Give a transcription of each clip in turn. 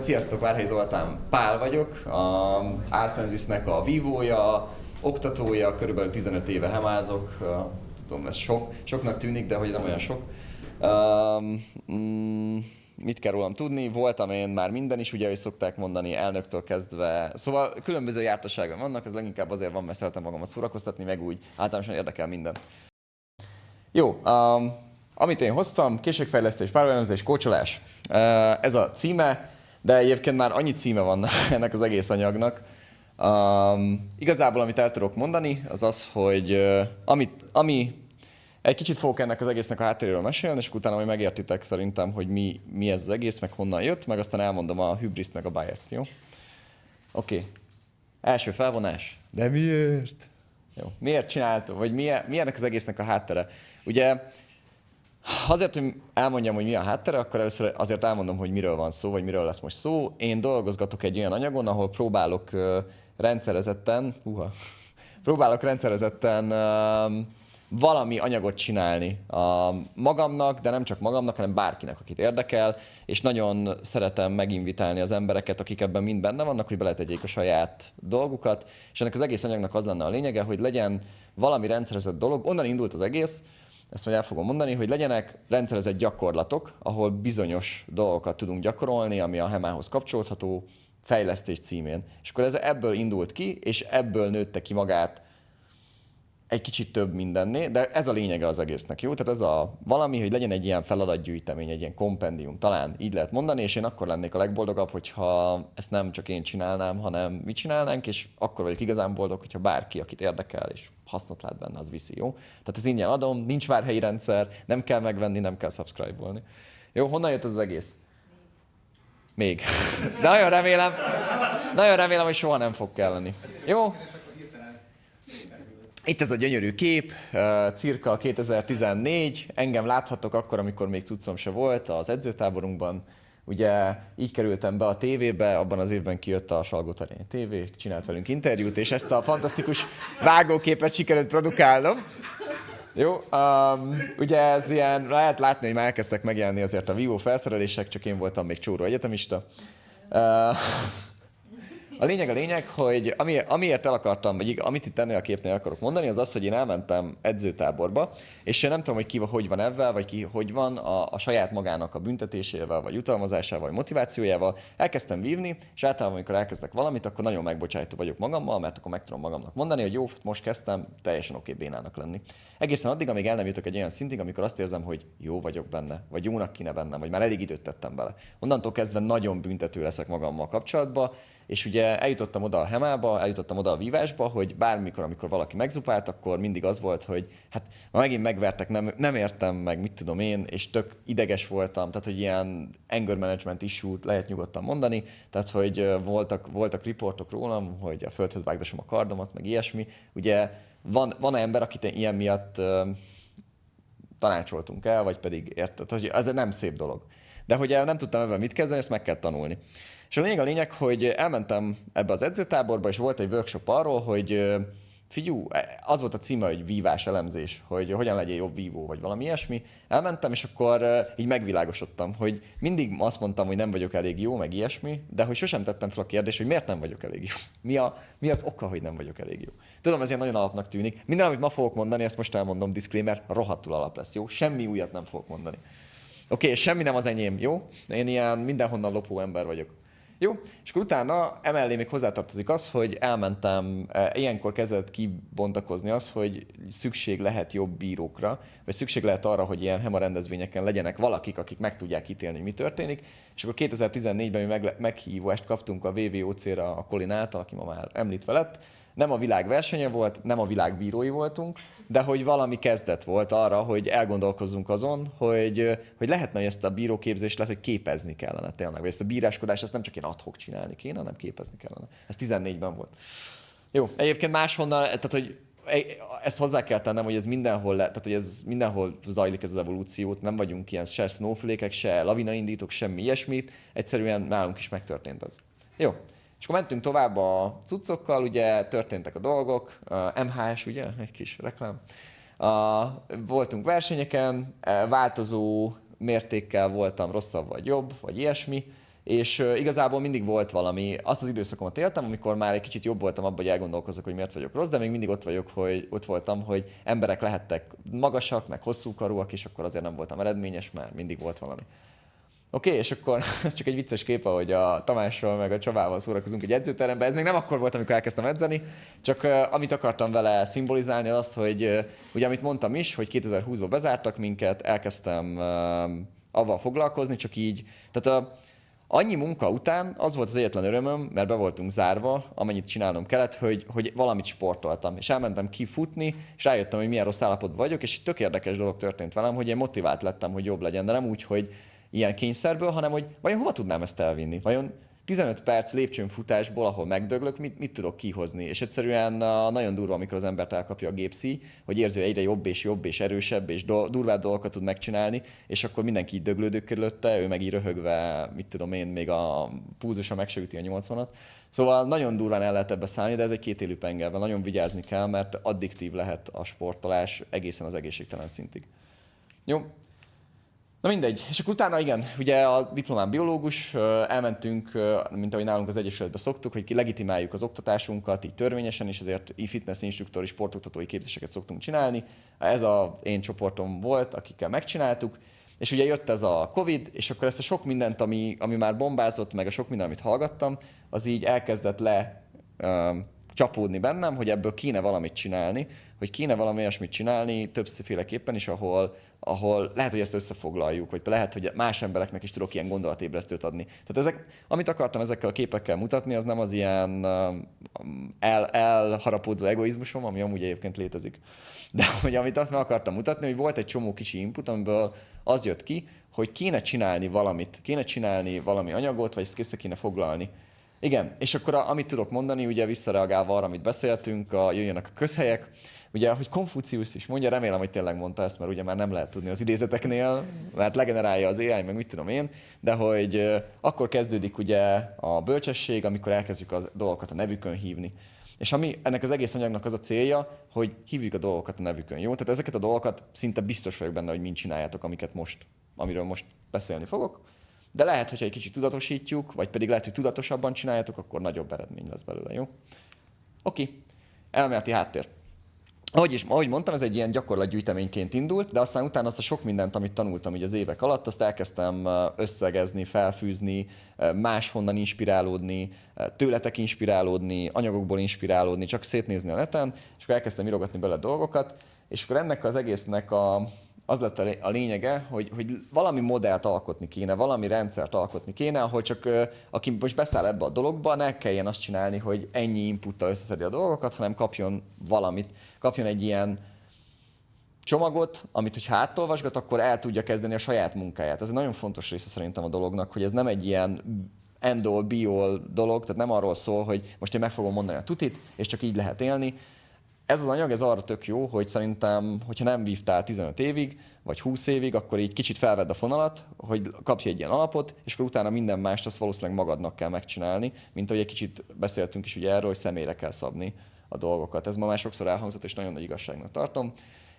Sziasztok, Várhelyi Zoltán Pál vagyok, a Arsensisnek a vívója, oktatója, körülbelül 15 éve hemázok, tudom, ez soknak tűnik, de hogy nem olyan sok. Mit kell rólam tudni? Voltam én már minden is, ugye, hogy szokták mondani, elnöktől kezdve. Szóval különböző jártasságom vannak, ez leginkább azért van, mert szeretem magamat szórakoztatni, meg úgy általánosan érdekel minden. Jó, amit én hoztam, készségfejlesztés, párhuzamelemzés, kócsolás. Ez a címe. De egyébként már annyi címe van ennek az egész anyagnak. Igazából, amit el tudok mondani, az az, hogy ami egy kicsit fogok ennek az egésznek a háttéréről mesélni, és utána majd megértitek szerintem, hogy mi ez az egész, meg honnan jött, meg aztán elmondom a hübriszt, meg a biaszt, jó? Oké. Első felvonás. De miért? Jó. Miért csináltam, vagy mi ennek az egésznek a háttere? Ugye, azért, hogy elmondjam, hogy mi a háttere, akkor először azért elmondom, hogy miről van szó, vagy miről lesz most szó. Én dolgozgatok egy olyan anyagon, ahol próbálok rendszerezetten valami anyagot csinálni magamnak, de nem csak magamnak, hanem bárkinek, akit érdekel, és nagyon szeretem meginvitálni az embereket, akik ebben mind benne vannak, hogy beletegyék a saját dolgukat, és ennek az egész anyagnak az lenne a lényege, hogy legyen valami rendszerezett dolog, onnan indult az egész, ezt majd el fogom mondani, hogy legyenek rendszerezett gyakorlatok, ahol bizonyos dolgokat tudunk gyakorolni, ami a HEMA-hoz kapcsolódható, fejlesztés címén. És akkor ez ebből indult ki, és ebből nőtte ki magát egy kicsit több mindenné, de ez a lényege az egésznek, jó? Tehát ez a valami, hogy legyen egy ilyen feladatgyűjtemény, egy ilyen kompendium, talán így lehet mondani, és én akkor lennék a legboldogabb, hogyha ezt nem csak én csinálnám, hanem mi csinálnánk, és akkor vagyok igazán boldog, hogyha bárki, akit érdekel, és hasznot lát benne, az viszi, jó? Tehát ez ingyen adom, nincs várhelyi rendszer, nem kell megvenni, nem kell subscribe-olni. Jó, honnan jött ez az egész? Még. De nagyon remélem, hogy soha nem fog kelleni. Jó? Itt ez a gyönyörű kép, cirka 2014, engem láthattok akkor, amikor még cuccom se volt az edzőtáborunkban. Ugye így kerültem be a tévébe, abban az évben kijött a Salgótarjányi TV, csinált velünk interjút, és ezt a fantasztikus vágóképet sikerült produkálnom. Jó, ugye ez ilyen, lehet látni, hogy már elkezdtek megjelenni azért a vívó felszerelések, csak én voltam még csóró egyetemista. A lényeg, hogy amiért el akartam, vagy amit itt ennél a képnél akarok mondani, az az, hogy én elmentem edzőtáborba, és én nem tudom, hogy ki hogy van ebben, vagy ki hogy van a saját magának a büntetésével, vagy jutalmazásával, vagy motivációjával. Elkezdtem vívni, és általában, amikor elkezdek valamit, akkor nagyon megbocsájtó vagyok magammal, mert akkor meg tudom magamnak mondani, hogy jó, most kezdtem teljesen oké bénának lenni. Egészen addig, amíg el nem jutok egy olyan szintig, amikor azt érzem, hogy jó vagyok benne, vagy jónak kéne bennem, vagy már elég időt tettem bele. Onnantól kezdve nagyon büntető leszek magammal kapcsolatban. És ugye eljutottam oda a hemába, eljutottam oda a vívásba, hogy bármikor, amikor valaki megzupált, akkor mindig az volt, hogy hát ma megint megvertek, nem értem meg, mit tudom én, és tök ideges voltam, tehát hogy ilyen anger management issue-t lehet nyugodtan mondani, tehát hogy voltak riportok rólam, hogy a földhöz vágdasom a kardomat, meg ilyesmi. Ugye van ember, akit ilyen miatt tanácsoltunk el, vagy pedig érted, tehát ez nem szép dolog. De hogy nem tudtam ebben mit kezdeni, ezt meg kell tanulni. És a lényeg, hogy elmentem ebbe az edzőtáborba, és volt egy workshop arról, hogy figyú, az volt a címe, hogy vívás elemzés, hogy hogyan legyél jobb vívó, vagy valami ilyesmi. Elmentem, és akkor így megvilágosodtam, hogy mindig azt mondtam, hogy nem vagyok elég jó, meg ilyesmi, de hogy sosem tettem fel a kérdést, hogy miért nem vagyok elég jó. Mi az oka, hogy nem vagyok elég jó? Tudom, ez ilyen nagyon alapnak tűnik. Minden, amit ma fogok mondani, ezt most elmondom, disclaimer, rohadtul alap lesz, jó? Semmi újat nem fogok mondani. Oké, semmi nem az enyém, jó? Én ilyen mindenhonnan lopó ember vagyok. Jó, és akkor utána emellé még hozzátartozik az, hogy elmentem, ilyenkor kezdett kibontakozni az, hogy szükség lehet jobb bírókra, vagy szükség lehet arra, hogy ilyen HEMA rendezvényeken legyenek valakik, akik meg tudják ítélni, hogy mi történik. És akkor 2014-ben mi meghívást kaptunk a VVOC-ra a Colin által, aki ma már említve lett. Nem a világ versenye volt, nem a világ bírói voltunk, de hogy valami kezdet volt arra, hogy elgondolkozzunk azon, hogy lehetne, hogy ezt a bíróképzést lehet, hogy képezni kellene tényleg. Vagy ezt a bíráskodást ezt nem csak én ad hoc csinálni kéne, hanem képezni kellene. Ez 14-ben volt. Jó, egyébként máshonnan, tehát hogy ezt hozzá kell tennem, hogy ez mindenhol, tehát hogy ez mindenhol zajlik ez az evolúciót, nem vagyunk ilyen se snowflake-ek, se lavinaindítók, semmi ilyesmit, egyszerűen nálunk is megtörtént ez. Jó. És akkor mentünk tovább a cuccokkal, ugye történtek a dolgok, MHS, ugye, egy kis reklám. Voltunk versenyeken, változó mértékkel voltam rosszabb vagy jobb, vagy ilyesmi, és igazából mindig volt valami, azt az időszakomat éltem, amikor már egy kicsit jobb voltam abban, hogy elgondolkozzak, hogy miért vagyok rossz, de még mindig ott voltam, hogy emberek lehettek magasak, meg hosszúkarúak, és akkor azért nem voltam eredményes, mert mindig volt valami. Oké, és akkor ez csak egy vicces kép, ahogy a Tamással meg a Csabával szórakozunk egy edzőteremben. Ez még nem akkor volt, amikor elkezdtem edzeni, csak amit akartam vele szimbolizálni az az, hogy ugye amit mondtam is, hogy 2020-ban bezártak minket, elkezdtem avval foglalkozni, csak így. Tehát annyi munka után az volt az egyetlen örömöm, mert be voltunk zárva, amennyit csinálnom kellett, hogy valamit sportoltam. És elmentem kifutni, és rájöttem, hogy milyen rossz állapotban vagyok, és egy tök érdekes dolog történt velem, hogy én motivált lettem, hogy jobb legyen, de nem úgy, hogy ilyen kényszerből, hanem hogy vajon hova tudnám ezt elvinni? Vajon 15 perc lépcsőn futásból, ahol megdöglök, mit tudok kihozni? És egyszerűen nagyon durva, amikor az embert elkapja a gépszi, hogy érzi, hogy egyre jobb és erősebb és durvább dolgokat tud megcsinálni, és akkor mindenki így döglődik körülötte, ő meg így röhögve, mit tudom én, még a púzusa meg se üti a 80-at. Szóval nagyon durván el lehet ebbe szállni, de ez egy kétélű pengelben, nagyon vigyázni kell, mert addiktív lehet a sportolás egészen az egészségtelen szintig. Jó? Na mindegy, és akkor utána igen, ugye a diplomám biológus, elmentünk, mint ahogy nálunk az Egyesületbe szoktuk, hogy legitimáljuk az oktatásunkat, így törvényesen is, ezért e-fitness instruktori, sportoktatói képzéseket szoktunk csinálni. Ez az én csoportom volt, akikkel megcsináltuk, és ugye jött ez a Covid, és akkor ezt a sok mindent, ami már bombázott, meg a sok minden, amit hallgattam, az így elkezdett csapódni bennem, hogy ebből kéne valamit csinálni, hogy kéne valami olyasmit csinálni többféleképpen is, ahol lehet, hogy ezt összefoglaljuk, vagy lehet, hogy más embereknek is tudok ilyen gondolatébresztőt adni. Tehát ezek, amit akartam ezekkel a képekkel mutatni, az nem az ilyen elharapódzó egoizmusom, ami amúgy egyébként létezik. De hogy amit azt meg akartam mutatni, hogy volt egy csomó kicsi input, amiből az jött ki, hogy kéne csinálni valamit, kéne csinálni valami anyagot, vagy ezt össze kéne foglalni. Igen, és akkor amit tudok mondani, ugye visszareagálva arra, amit beszéltünk, jöjjenek a közhelyek. Ugye, hogy Konfuciusz is mondja, remélem, hogy tényleg mondta ezt, mert ugye már nem lehet tudni az idézeteknél, mert legenerálja az AI, meg mit tudom én, de hogy akkor kezdődik ugye a bölcsesség, amikor elkezdjük a dolgokat a nevükön hívni. És ennek az egész anyagnak az a célja, hogy hívjuk a dolgokat a nevükön, jó? Tehát ezeket a dolgokat szinte biztos vagyok benne, hogy mind csináljátok, amiről most beszélni fogok. De lehet, hogyha egy kicsit tudatosítjuk, vagy pedig lehet, hogy tudatosabban csináljátok, akkor nagyobb eredmény lesz belőle, jó? Oké. Elméleti háttér. Ahogy mondtam, ez egy ilyen gyakorlatgyűjteményként indult, de aztán utána azt a sok mindent, amit tanultam így az évek alatt, azt elkezdtem összegezni, felfűzni, máshonnan inspirálódni, tőletek inspirálódni, anyagokból inspirálódni, csak szétnézni a neten, és akkor elkezdtem írogatni bele dolgokat, és akkor ennek az egésznek az lett a lényege, hogy valami modellt alkotni kéne, valami rendszert alkotni kéne, ahol csak aki most beszáll ebbe a dologba, ne kelljen azt csinálni, hogy ennyi inputtal összeszedi a dolgokat, hanem kapjon valamit, kapjon egy ilyen csomagot, amit hogyha átolvasgat, akkor el tudja kezdeni a saját munkáját. Ez egy nagyon fontos része szerintem a dolognak, hogy ez nem egy ilyen end-all, be-all dolog, tehát nem arról szól, hogy most én meg fogom mondani a tutit, és csak így lehet élni. Ez az anyag, ez arra tök jó, hogy szerintem, hogyha nem vívtál 15 évig, vagy 20 évig, akkor így kicsit felvedd a fonalat, hogy kapj egy ilyen alapot, és akkor utána minden mást azt valószínűleg magadnak kell megcsinálni, mint ahogy egy kicsit beszéltünk is ugye erről, hogy személyre kell szabni a dolgokat. Ez ma már sokszor elhangzott, és nagyon nagy igazságnak tartom.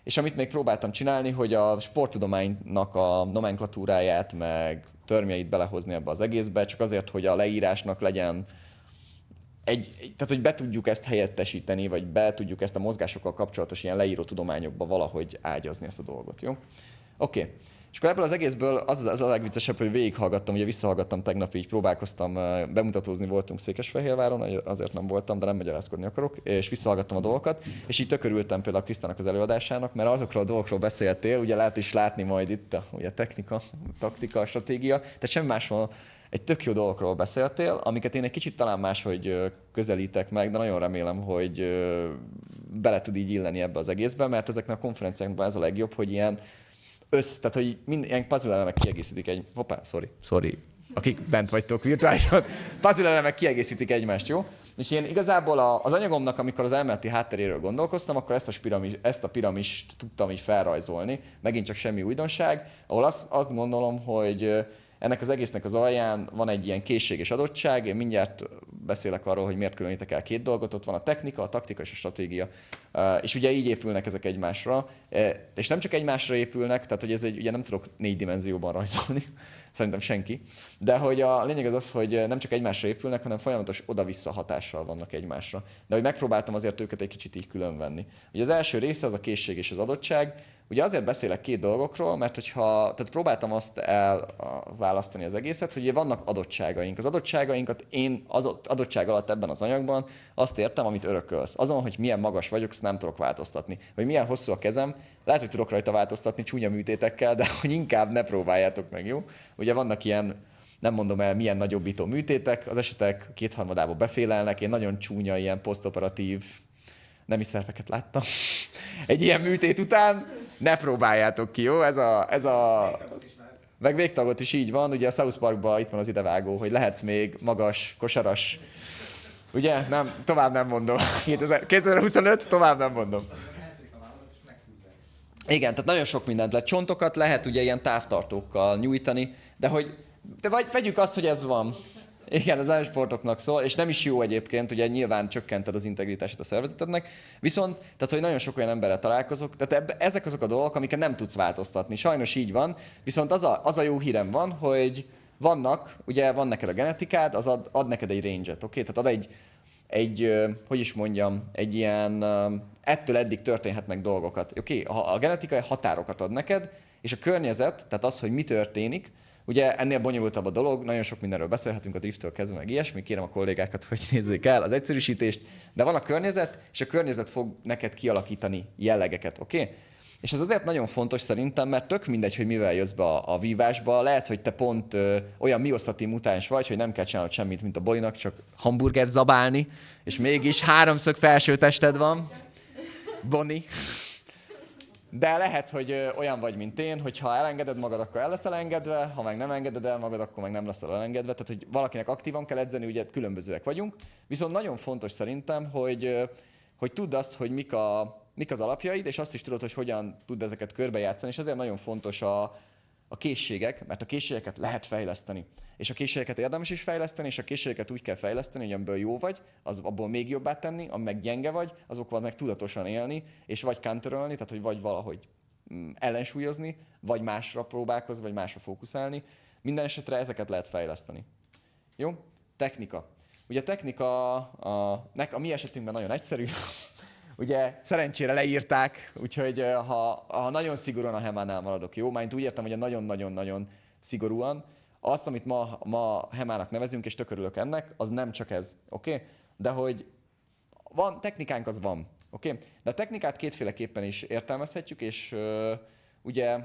És amit még próbáltam csinálni, hogy a sporttudománynak a nomenklatúráját, meg termjeit belehozni ebbe az egészbe, csak azért, hogy a leírásnak legyen tehát, hogy be tudjuk ezt helyettesíteni, vagy be tudjuk ezt a mozgásokkal kapcsolatos ilyen leíró tudományokba valahogy ágyazni ezt a dolgot, jó? Oké. És akkor ebből az egészből az a legviccesebb, hogy végighallgattam, ugye visszahallgattam tegnap, így próbálkoztam bemutatózni, voltunk Székesfehérváron, azért nem voltam, de nem magyarázkodni akarok, és visszahallgattam a dolgokat, és így tök örültem például Krisztának az előadásának, mert azokról a dolgokról beszéltél, ugye lehet is látni majd itt ugye technika, taktika, stratégia, tehát semmi másról egy tök jó dolgokról beszéltél, amiket én egy kicsit talán máshogy közelítek meg, de nagyon remélem, hogy bele tud így illeni ebbe az egészbe, mert ezeknek a konferenciákban ez a legjobb, hogy ilyen tehát hogy ilyen puzzle elemek kiegészítik sorry, akik bent vagytok virtuálisan, puzzle elemek kiegészítik egymást, jó? És én igazából az anyagomnak, amikor az elméleti hátteréről gondolkoztam, akkor ezt a piramist tudtam így felrajzolni, megint csak semmi újdonság, ahol azt gondolom, hogy ennek az egésznek az alján van egy ilyen készséges adottság, én mindjárt beszélek arról, hogy miért különítek el két dolgot, ott van a technika, a taktika és a stratégia. És ugye így épülnek ezek egymásra, és nem csak egymásra épülnek, tehát hogy ez ugye nem tudok 4 dimenzióban rajzolni, szerintem senki, de hogy a lényeg az az, hogy nem csak egymásra épülnek, hanem folyamatos oda-vissza hatással vannak egymásra. De hogy megpróbáltam azért őket egy kicsit így különvenni. Ugye az első része az a készség és az adottság. Ugye azért beszélek két dolgokról, mert tehát próbáltam azt elválasztani az egészet, hogy vannak adottságaink. Az adottságainkat én az adottság alatt ebben az anyagban azt értem, amit örökölsz. Azon, hogy milyen magas vagyok, azt nem tudok változtatni. Hogy milyen hosszú a kezem, lehet, hogy tudok rajta változtatni csúnya műtétekkel, de hogy inkább ne próbáljátok meg, jó? Ugye vannak ilyen, nem mondom el, milyen nagyobbító műtétek, az esetek 2/3 befélelnek, én nagyon csúnya ilyen posztoperatív nemi szerveket láttam. Egy ilyen műtét után ne próbáljátok ki, jó? Ez a... Meg végtagot is így van, ugye a South Parkban itt van az idevágó, hogy lehetsz még magas, kosaras. Ugye? Nem, tovább nem mondom. 2025, tovább nem mondom. Igen, tehát nagyon sok mindent lehet. Csontokat lehet ugye ilyen távtartókkal nyújtani, de vagy vegyük azt, hogy ez van. Igen, az olyan sportoknak szól, és nem is jó egyébként, ugye nyilván csökkented az integritását a szervezetednek, viszont, tehát hogy nagyon sok olyan emberrel találkozok, tehát ezek azok a dolgok, amiket nem tudsz változtatni. Sajnos így van, viszont az a jó hírem van, hogy van neked a genetikád, az ad neked egy range-et, oké? Tehát ad hogy is mondjam, egy ilyen ettől eddig történhetnek dolgokat. Oké, a genetikai határokat ad neked, és a környezet, tehát az, hogy mi történik, ugye ennél bonyolultabb a dolog, nagyon sok mindenről beszélhetünk, a drifttől kezdve meg ilyesmi, kérem a kollégákat, hogy nézzék el az egyszerűsítést, de van a környezet, és a környezet fog neked kialakítani jellegeket, oké? És ez azért nagyon fontos szerintem, mert tök mindegy, hogy mivel jössz be a vívásba, lehet, hogy te pont olyan mioszati mutáns vagy, hogy nem kell csinálnod semmit, mint a Bolinak, csak hamburgert zabálni, és mégis 3-szög felső tested van, Boni. De lehet, hogy olyan vagy, mint én, hogy ha elengeded magad, akkor el leszel engedve, ha meg nem engeded el magad, akkor meg nem leszel elengedve. Tehát, hogy valakinek aktívan kell edzeni, ugye különbözőek vagyunk. Viszont nagyon fontos szerintem, hogy tudd azt, hogy mik az alapjaid, és azt is tudod, hogy hogyan tud ezeket körbejátszani, és ezért nagyon fontos a készségek, mert a készségeket lehet fejleszteni. És a készségeket érdemes is fejleszteni, és a készségeket úgy kell fejleszteni, hogy amiből jó vagy, abból még jobbá tenni, ami meg gyenge vagy, azokkal meg tudatosan élni, és vagy counterölni, tehát hogy vagy valahogy ellensúlyozni, vagy másra próbálkozni, vagy másra fókuszálni. Minden esetre ezeket lehet fejleszteni. Jó? Technika. Ugye a technika a mi esetünkben nagyon egyszerű. Ugye szerencsére leírták, úgyhogy ha nagyon szigorúan a Hemánál maradok, jó? Már úgy értem, hogy nagyon-nagyon-nagyon szigorúan. Azt, amit ma Hemának nevezünk, és tök örülök ennek, az nem csak ez, oké? De hogy technikánk az van, oké? De a technikát kétféleképpen is értelmezhetjük, és ugye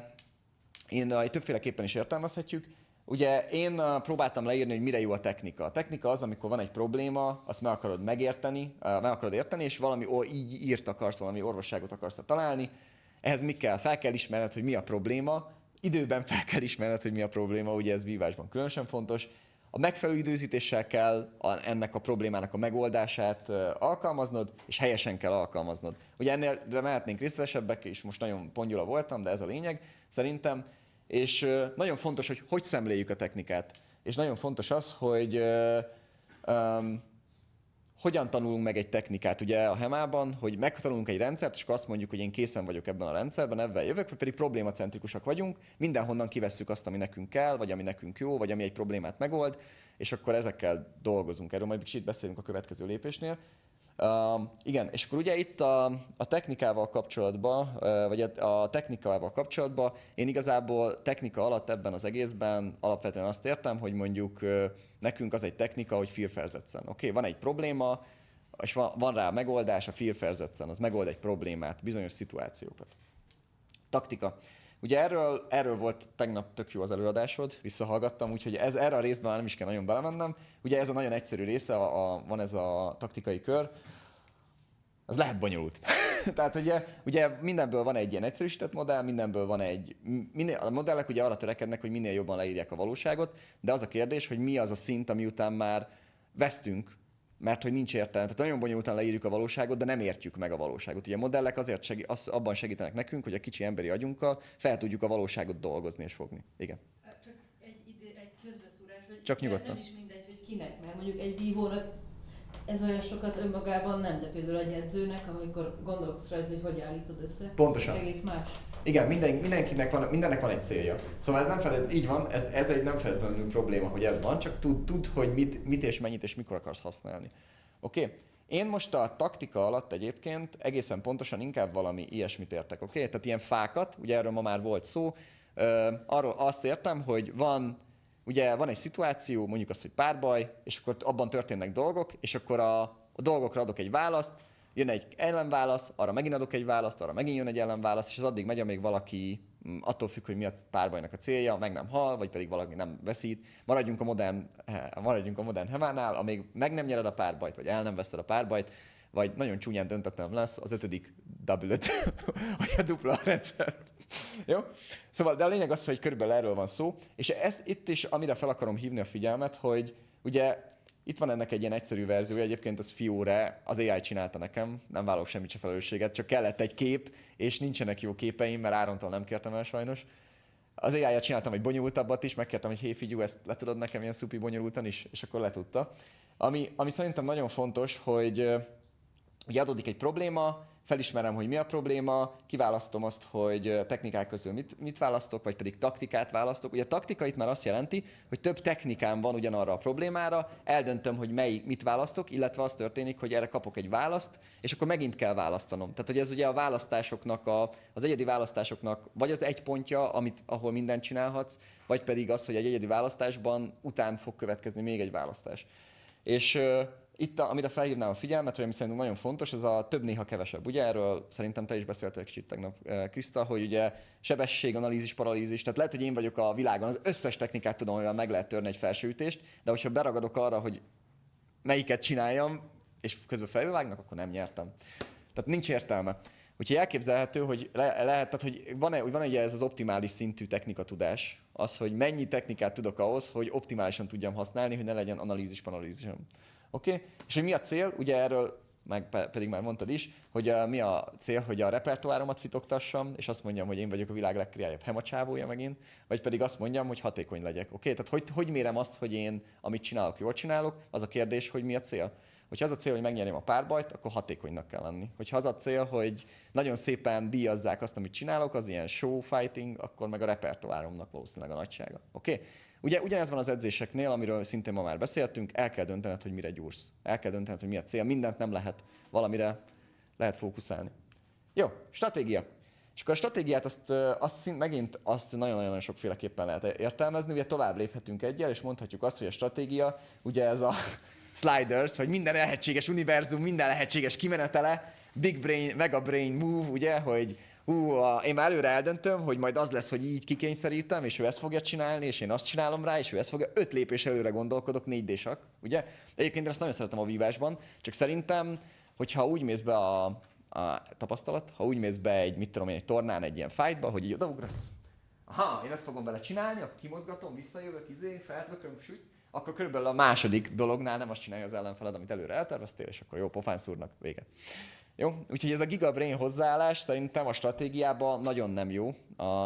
többféleképpen is értelmezhetjük. Ugye én próbáltam leírni, hogy mire jó a technika. A technika az, amikor van egy probléma, azt meg akarod érteni, és valami így akarsz, valami orvosságot akarsz találni. Ehhez mi kell? Fel kell ismerned, hogy mi a probléma. Időben fel kell ismerned, hogy mi a probléma, ugye ez vívásban különösen fontos. A megfelelő időzítéssel kell ennek a problémának a megoldását alkalmaznod, és helyesen kell alkalmaznod. Ugye ennél mehetnénk részletesebbek, és most nagyon pongyula voltam, de ez a lényeg szerintem. És nagyon fontos, hogy szemléljük a technikát. És nagyon fontos az, hogy hogyan tanulunk meg egy technikát. Ugye a Hemában, hogy megtanulunk egy rendszert, és akkor azt mondjuk, hogy én készen vagyok ebben a rendszerben, ebben jövök, vagy pedig problémacentrikusak vagyunk, mindenhonnan kivesszük azt, ami nekünk kell, vagy ami nekünk jó, vagy ami egy problémát megold, és akkor ezekkel dolgozunk. Erről majd kicsit beszélünk a következő lépésnél. Igen, és akkor ugye itt a technikával kapcsolatban, vagy a technikával kapcsolatban én igazából technika alatt ebben az egészben alapvetően azt értem, hogy mondjuk nekünk az egy technika, hogy firferzetszen. Oké, van egy probléma, és van rá a megoldás, a firferzetszen, az megold egy problémát, bizonyos szituációkat. Taktika. Ugye erről volt tegnap tök jó az előadásod, visszahallgattam, úgyhogy erre a részben már nem is kell nagyon belemennem. Ugye ez a nagyon egyszerű része, van ez a taktikai kör, az lehet bonyolult. Tehát ugye mindenből van egy ilyen egyszerűsített modell, mindenből van a modellek ugye arra törekednek, hogy minél jobban leírják a valóságot, de az a kérdés, hogy mi az a szint, ami után már vesztünk, mert hogy nincs értelme. Tehát nagyon bonyolultan leírjuk a valóságot, de nem értjük meg a valóságot. Ugye a modellek azért abban segítenek nekünk, hogy a kicsi emberi agyunkkal fel tudjuk a valóságot dolgozni és fogni. Igen. Csak egy közbeszúrás, hogy csak nyugodtan. Nem is mindegy, hogy kinek, mert mondjuk egy vívónak Ez olyan sokat önmagában nem, de például egy edzőnek, amikor gondolkodsz rajta, hogy állítod össze, Pontosan. egész más. Igen, mindennek van egy célja. Szóval ez nem így van, ez egy nem feltétlenül probléma, hogy ez van, csak tud hogy mit és mennyit és mikor akarsz használni. Oké? Én most a taktika alatt egyébként egészen pontosan inkább valami ilyesmit értek, oké? Tehát ilyen fákat, ugye erről ma már volt szó, arról azt értem, hogy van egy szituáció, mondjuk az, hogy párbaj, és akkor abban történnek dolgok, és akkor a dolgokra adok egy választ, jön egy ellenválasz, arra megint adok egy választ, arra megint jön egy ellenválasz, és az addig megy, amíg valaki, attól függ, hogy mi a párbajnak a célja, meg nem hal, vagy pedig valaki nem veszít. Maradjunk a modern Hevánál, amíg meg nem nyered a párbajt, vagy el nem veszed a párbajt, vagy nagyon csúnyán döntetlen lesz az 5. double vagy a dupla rendszer. Jó? Szóval, de a lényeg az, hogy körülbelül erről van szó, és itt is, amire fel akarom hívni a figyelmet, hogy ugye itt van ennek egy ilyen egyszerű verziója, egyébként az Fiore, az AI csinálta nekem, nem vállalok semmit se felelősséget, csak kellett egy kép, és nincsenek jó képeim, mert Árontól nem kértem el sajnos. Az AI-ját csináltam egy bonyolultabbat is, megkértem, hogy hé figyú, ezt le tudod nekem ilyen szupi bonyolultan is, és akkor letudta. Ami szerintem nagyon fontos, hogy ugye adódik egy probléma, felismerem, hogy mi a probléma, kiválasztom azt, hogy technikák közül mit választok, vagy pedig taktikát választok. Ugye a taktika itt már azt jelenti, hogy több technikám van ugyanarra a problémára, eldöntöm, hogy mit választok, illetve az történik, hogy erre kapok egy választ, és akkor megint kell választanom. Tehát, hogy ez ugye a választásoknak, az egyedi választásoknak vagy az egy pontja, ahol mindent csinálhatsz, vagy pedig az, hogy egy egyedi választásban után fog következni még egy választás. És itt, amire felhívnám a figyelmet, vagy ami szerintem nagyon fontos, az a több néha kevesebb. Ugye erről szerintem te is beszéltél kicsit tegnap, Kriszta, hogy ugye sebesség, analízis, paralízis, tehát lehet, hogy én vagyok a világon, az összes technikát tudom, amivel meg lehet törni egy felsőütést, de hogyha beragadok arra, hogy melyiket csináljam, és közben fejbevágnak, akkor nem nyertem. Tehát nincs értelme. Úgyhogy elképzelhető, hogy tehát, hogy van ugye ez az optimális szintű technikatudás, az, hogy mennyi technikát tudok ahhoz, hogy optimálisan tudjam használni, hogy ne legyen analízis-panalízisom. Oké? És hogy mi a cél? Ugye erről pedig már mondtad is, hogy mi a cél, hogy a repertoáromat fitoktassam, és azt mondjam, hogy én vagyok a világ legkirályabb hemacsávója megint, vagy pedig azt mondjam, hogy hatékony legyek. Oké? Tehát hogy mérem azt, hogy én amit csinálok, jól csinálok, az a kérdés, hogy mi a cél. Hogyha az a cél, hogy megnyerjem a párbajt, akkor hatékonynak kell lenni. Hogyha az a cél, hogy nagyon szépen díjazzák azt, amit csinálok, az ilyen show fighting, akkor meg a repertoáromnak valószínűleg a nagysága. Oké? Ugye ugyanez van az edzéseknél, amiről szintén ma már beszéltünk, el kell döntened, hogy mire gyúrsz. El kell döntened, hogy mi a cél. Mindent nem lehet, valamire lehet fókuszálni. Jó, stratégia. És akkor a stratégiát megint nagyon-nagyon sokféleképpen lehet értelmezni. Ugye tovább léphetünk egyel, és mondhatjuk azt, hogy a stratégia, ugye ez a sliders, hogy minden lehetséges univerzum, minden lehetséges kimenetele, big brain, mega brain move, ugye, hogy én már előre eldöntöm, hogy majd az lesz, hogy így kikényszerítem, és ő ezt fogja csinálni, és én azt csinálom rá, és ő ezt fogja. 5 lépés előre gondolkodok, 4D-sak, ugye? Egyébként én ezt nagyon szeretem a vívásban, csak szerintem, hogyha úgy mész be a tapasztalat, ha úgy mész be egy tornán, egy ilyen fightba, hogy így odaugrasz, én ezt fogom vele csinálni, akkor kimozgatom, visszajövök, feltvököm, süt, akkor körülbelül a második dolognál nem azt csinálja az ellenfeled, amit előre elterveztél, és akkor jó, pofán szúrnak, vége. Jó? Úgyhogy ez a gigabrain hozzáállás szerintem a stratégiában nagyon nem jó,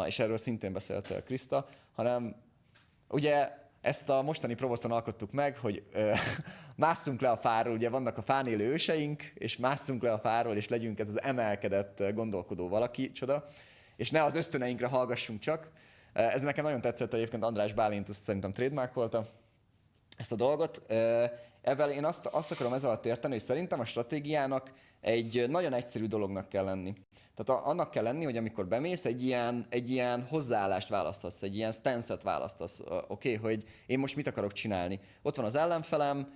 és erről szintén beszélt Kriszta, hanem ugye ezt a mostani provoszton alkottuk meg, hogy másszunk le a fáról, ugye vannak a fán élő őseink, és másszunk le a fáról, és legyünk ez az emelkedett, gondolkodó valaki, csoda, és ne az ösztöneinkre hallgassunk csak. Ez nekem nagyon tetszett, egyébként András Bálint ezt szerintem trademarkolta ezt a dolgot. Ezzel én azt akarom ezzel alatt érteni, hogy szerintem a stratégiának egy nagyon egyszerű dolognak kell lenni. Tehát annak kell lenni, hogy amikor bemész, egy ilyen hozzáállást választasz, egy ilyen stance-et választasz, oké, hogy én most mit akarok csinálni. Ott van az ellenfelem,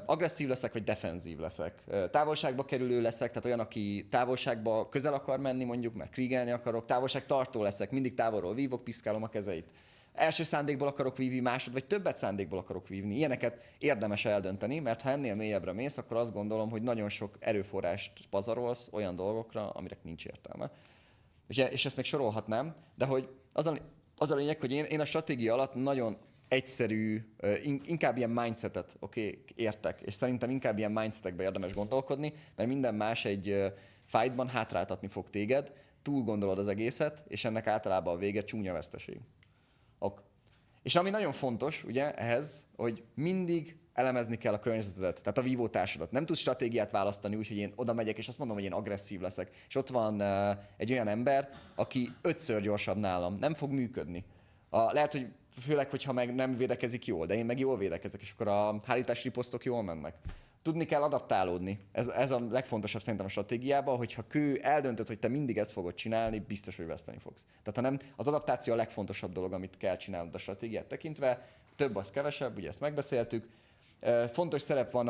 agresszív leszek, vagy defenzív leszek. Távolságba kerülő leszek, tehát olyan, aki távolságba közel akar menni mondjuk, mert krigelni akarok, távolságtartó leszek, mindig távolról vívok, piszkálom a kezeit. Első szándékból akarok vívni, vagy többet szándékból akarok vívni. Ilyeneket érdemes eldönteni, mert ha ennél mélyebbre mész, akkor azt gondolom, hogy nagyon sok erőforrást pazarolsz olyan dolgokra, aminek nincs értelme. És ezt még sorolhatnám, de hogy az a lényeg, hogy én a stratégia alatt nagyon egyszerű, inkább ilyen mindsetet értek, és szerintem inkább ilyen mindsetekbe érdemes gondolkodni, mert minden más egy fightban hátráltatni fog téged, túl gondolod az egészet, és ennek általában a vége csúnya veszteség. És ami nagyon fontos, ugye, ehhez, hogy mindig elemezni kell a környezetedet, tehát a vívó társadat. Nem tudsz stratégiát választani úgy, hogy én oda megyek, és azt mondom, hogy én agresszív leszek. És ott van egy olyan ember, aki 5-ször gyorsabb nálam. Nem fog működni. Lehet, hogy főleg, hogyha meg nem védekezik jól, de én meg jól védekezek, és akkor a hárítási riposztok jól mennek. Tudni kell adaptálódni. Ez a legfontosabb szerintem a stratégiában, hogyha eldöntöd, hogy te mindig ezt fogod csinálni, biztos, hogy veszteni fogsz. Tehát ha nem, az adaptáció a legfontosabb dolog, amit kell csinálnod a stratégiát tekintve. Több az kevesebb, ugye ezt megbeszéltük. Fontos szerep van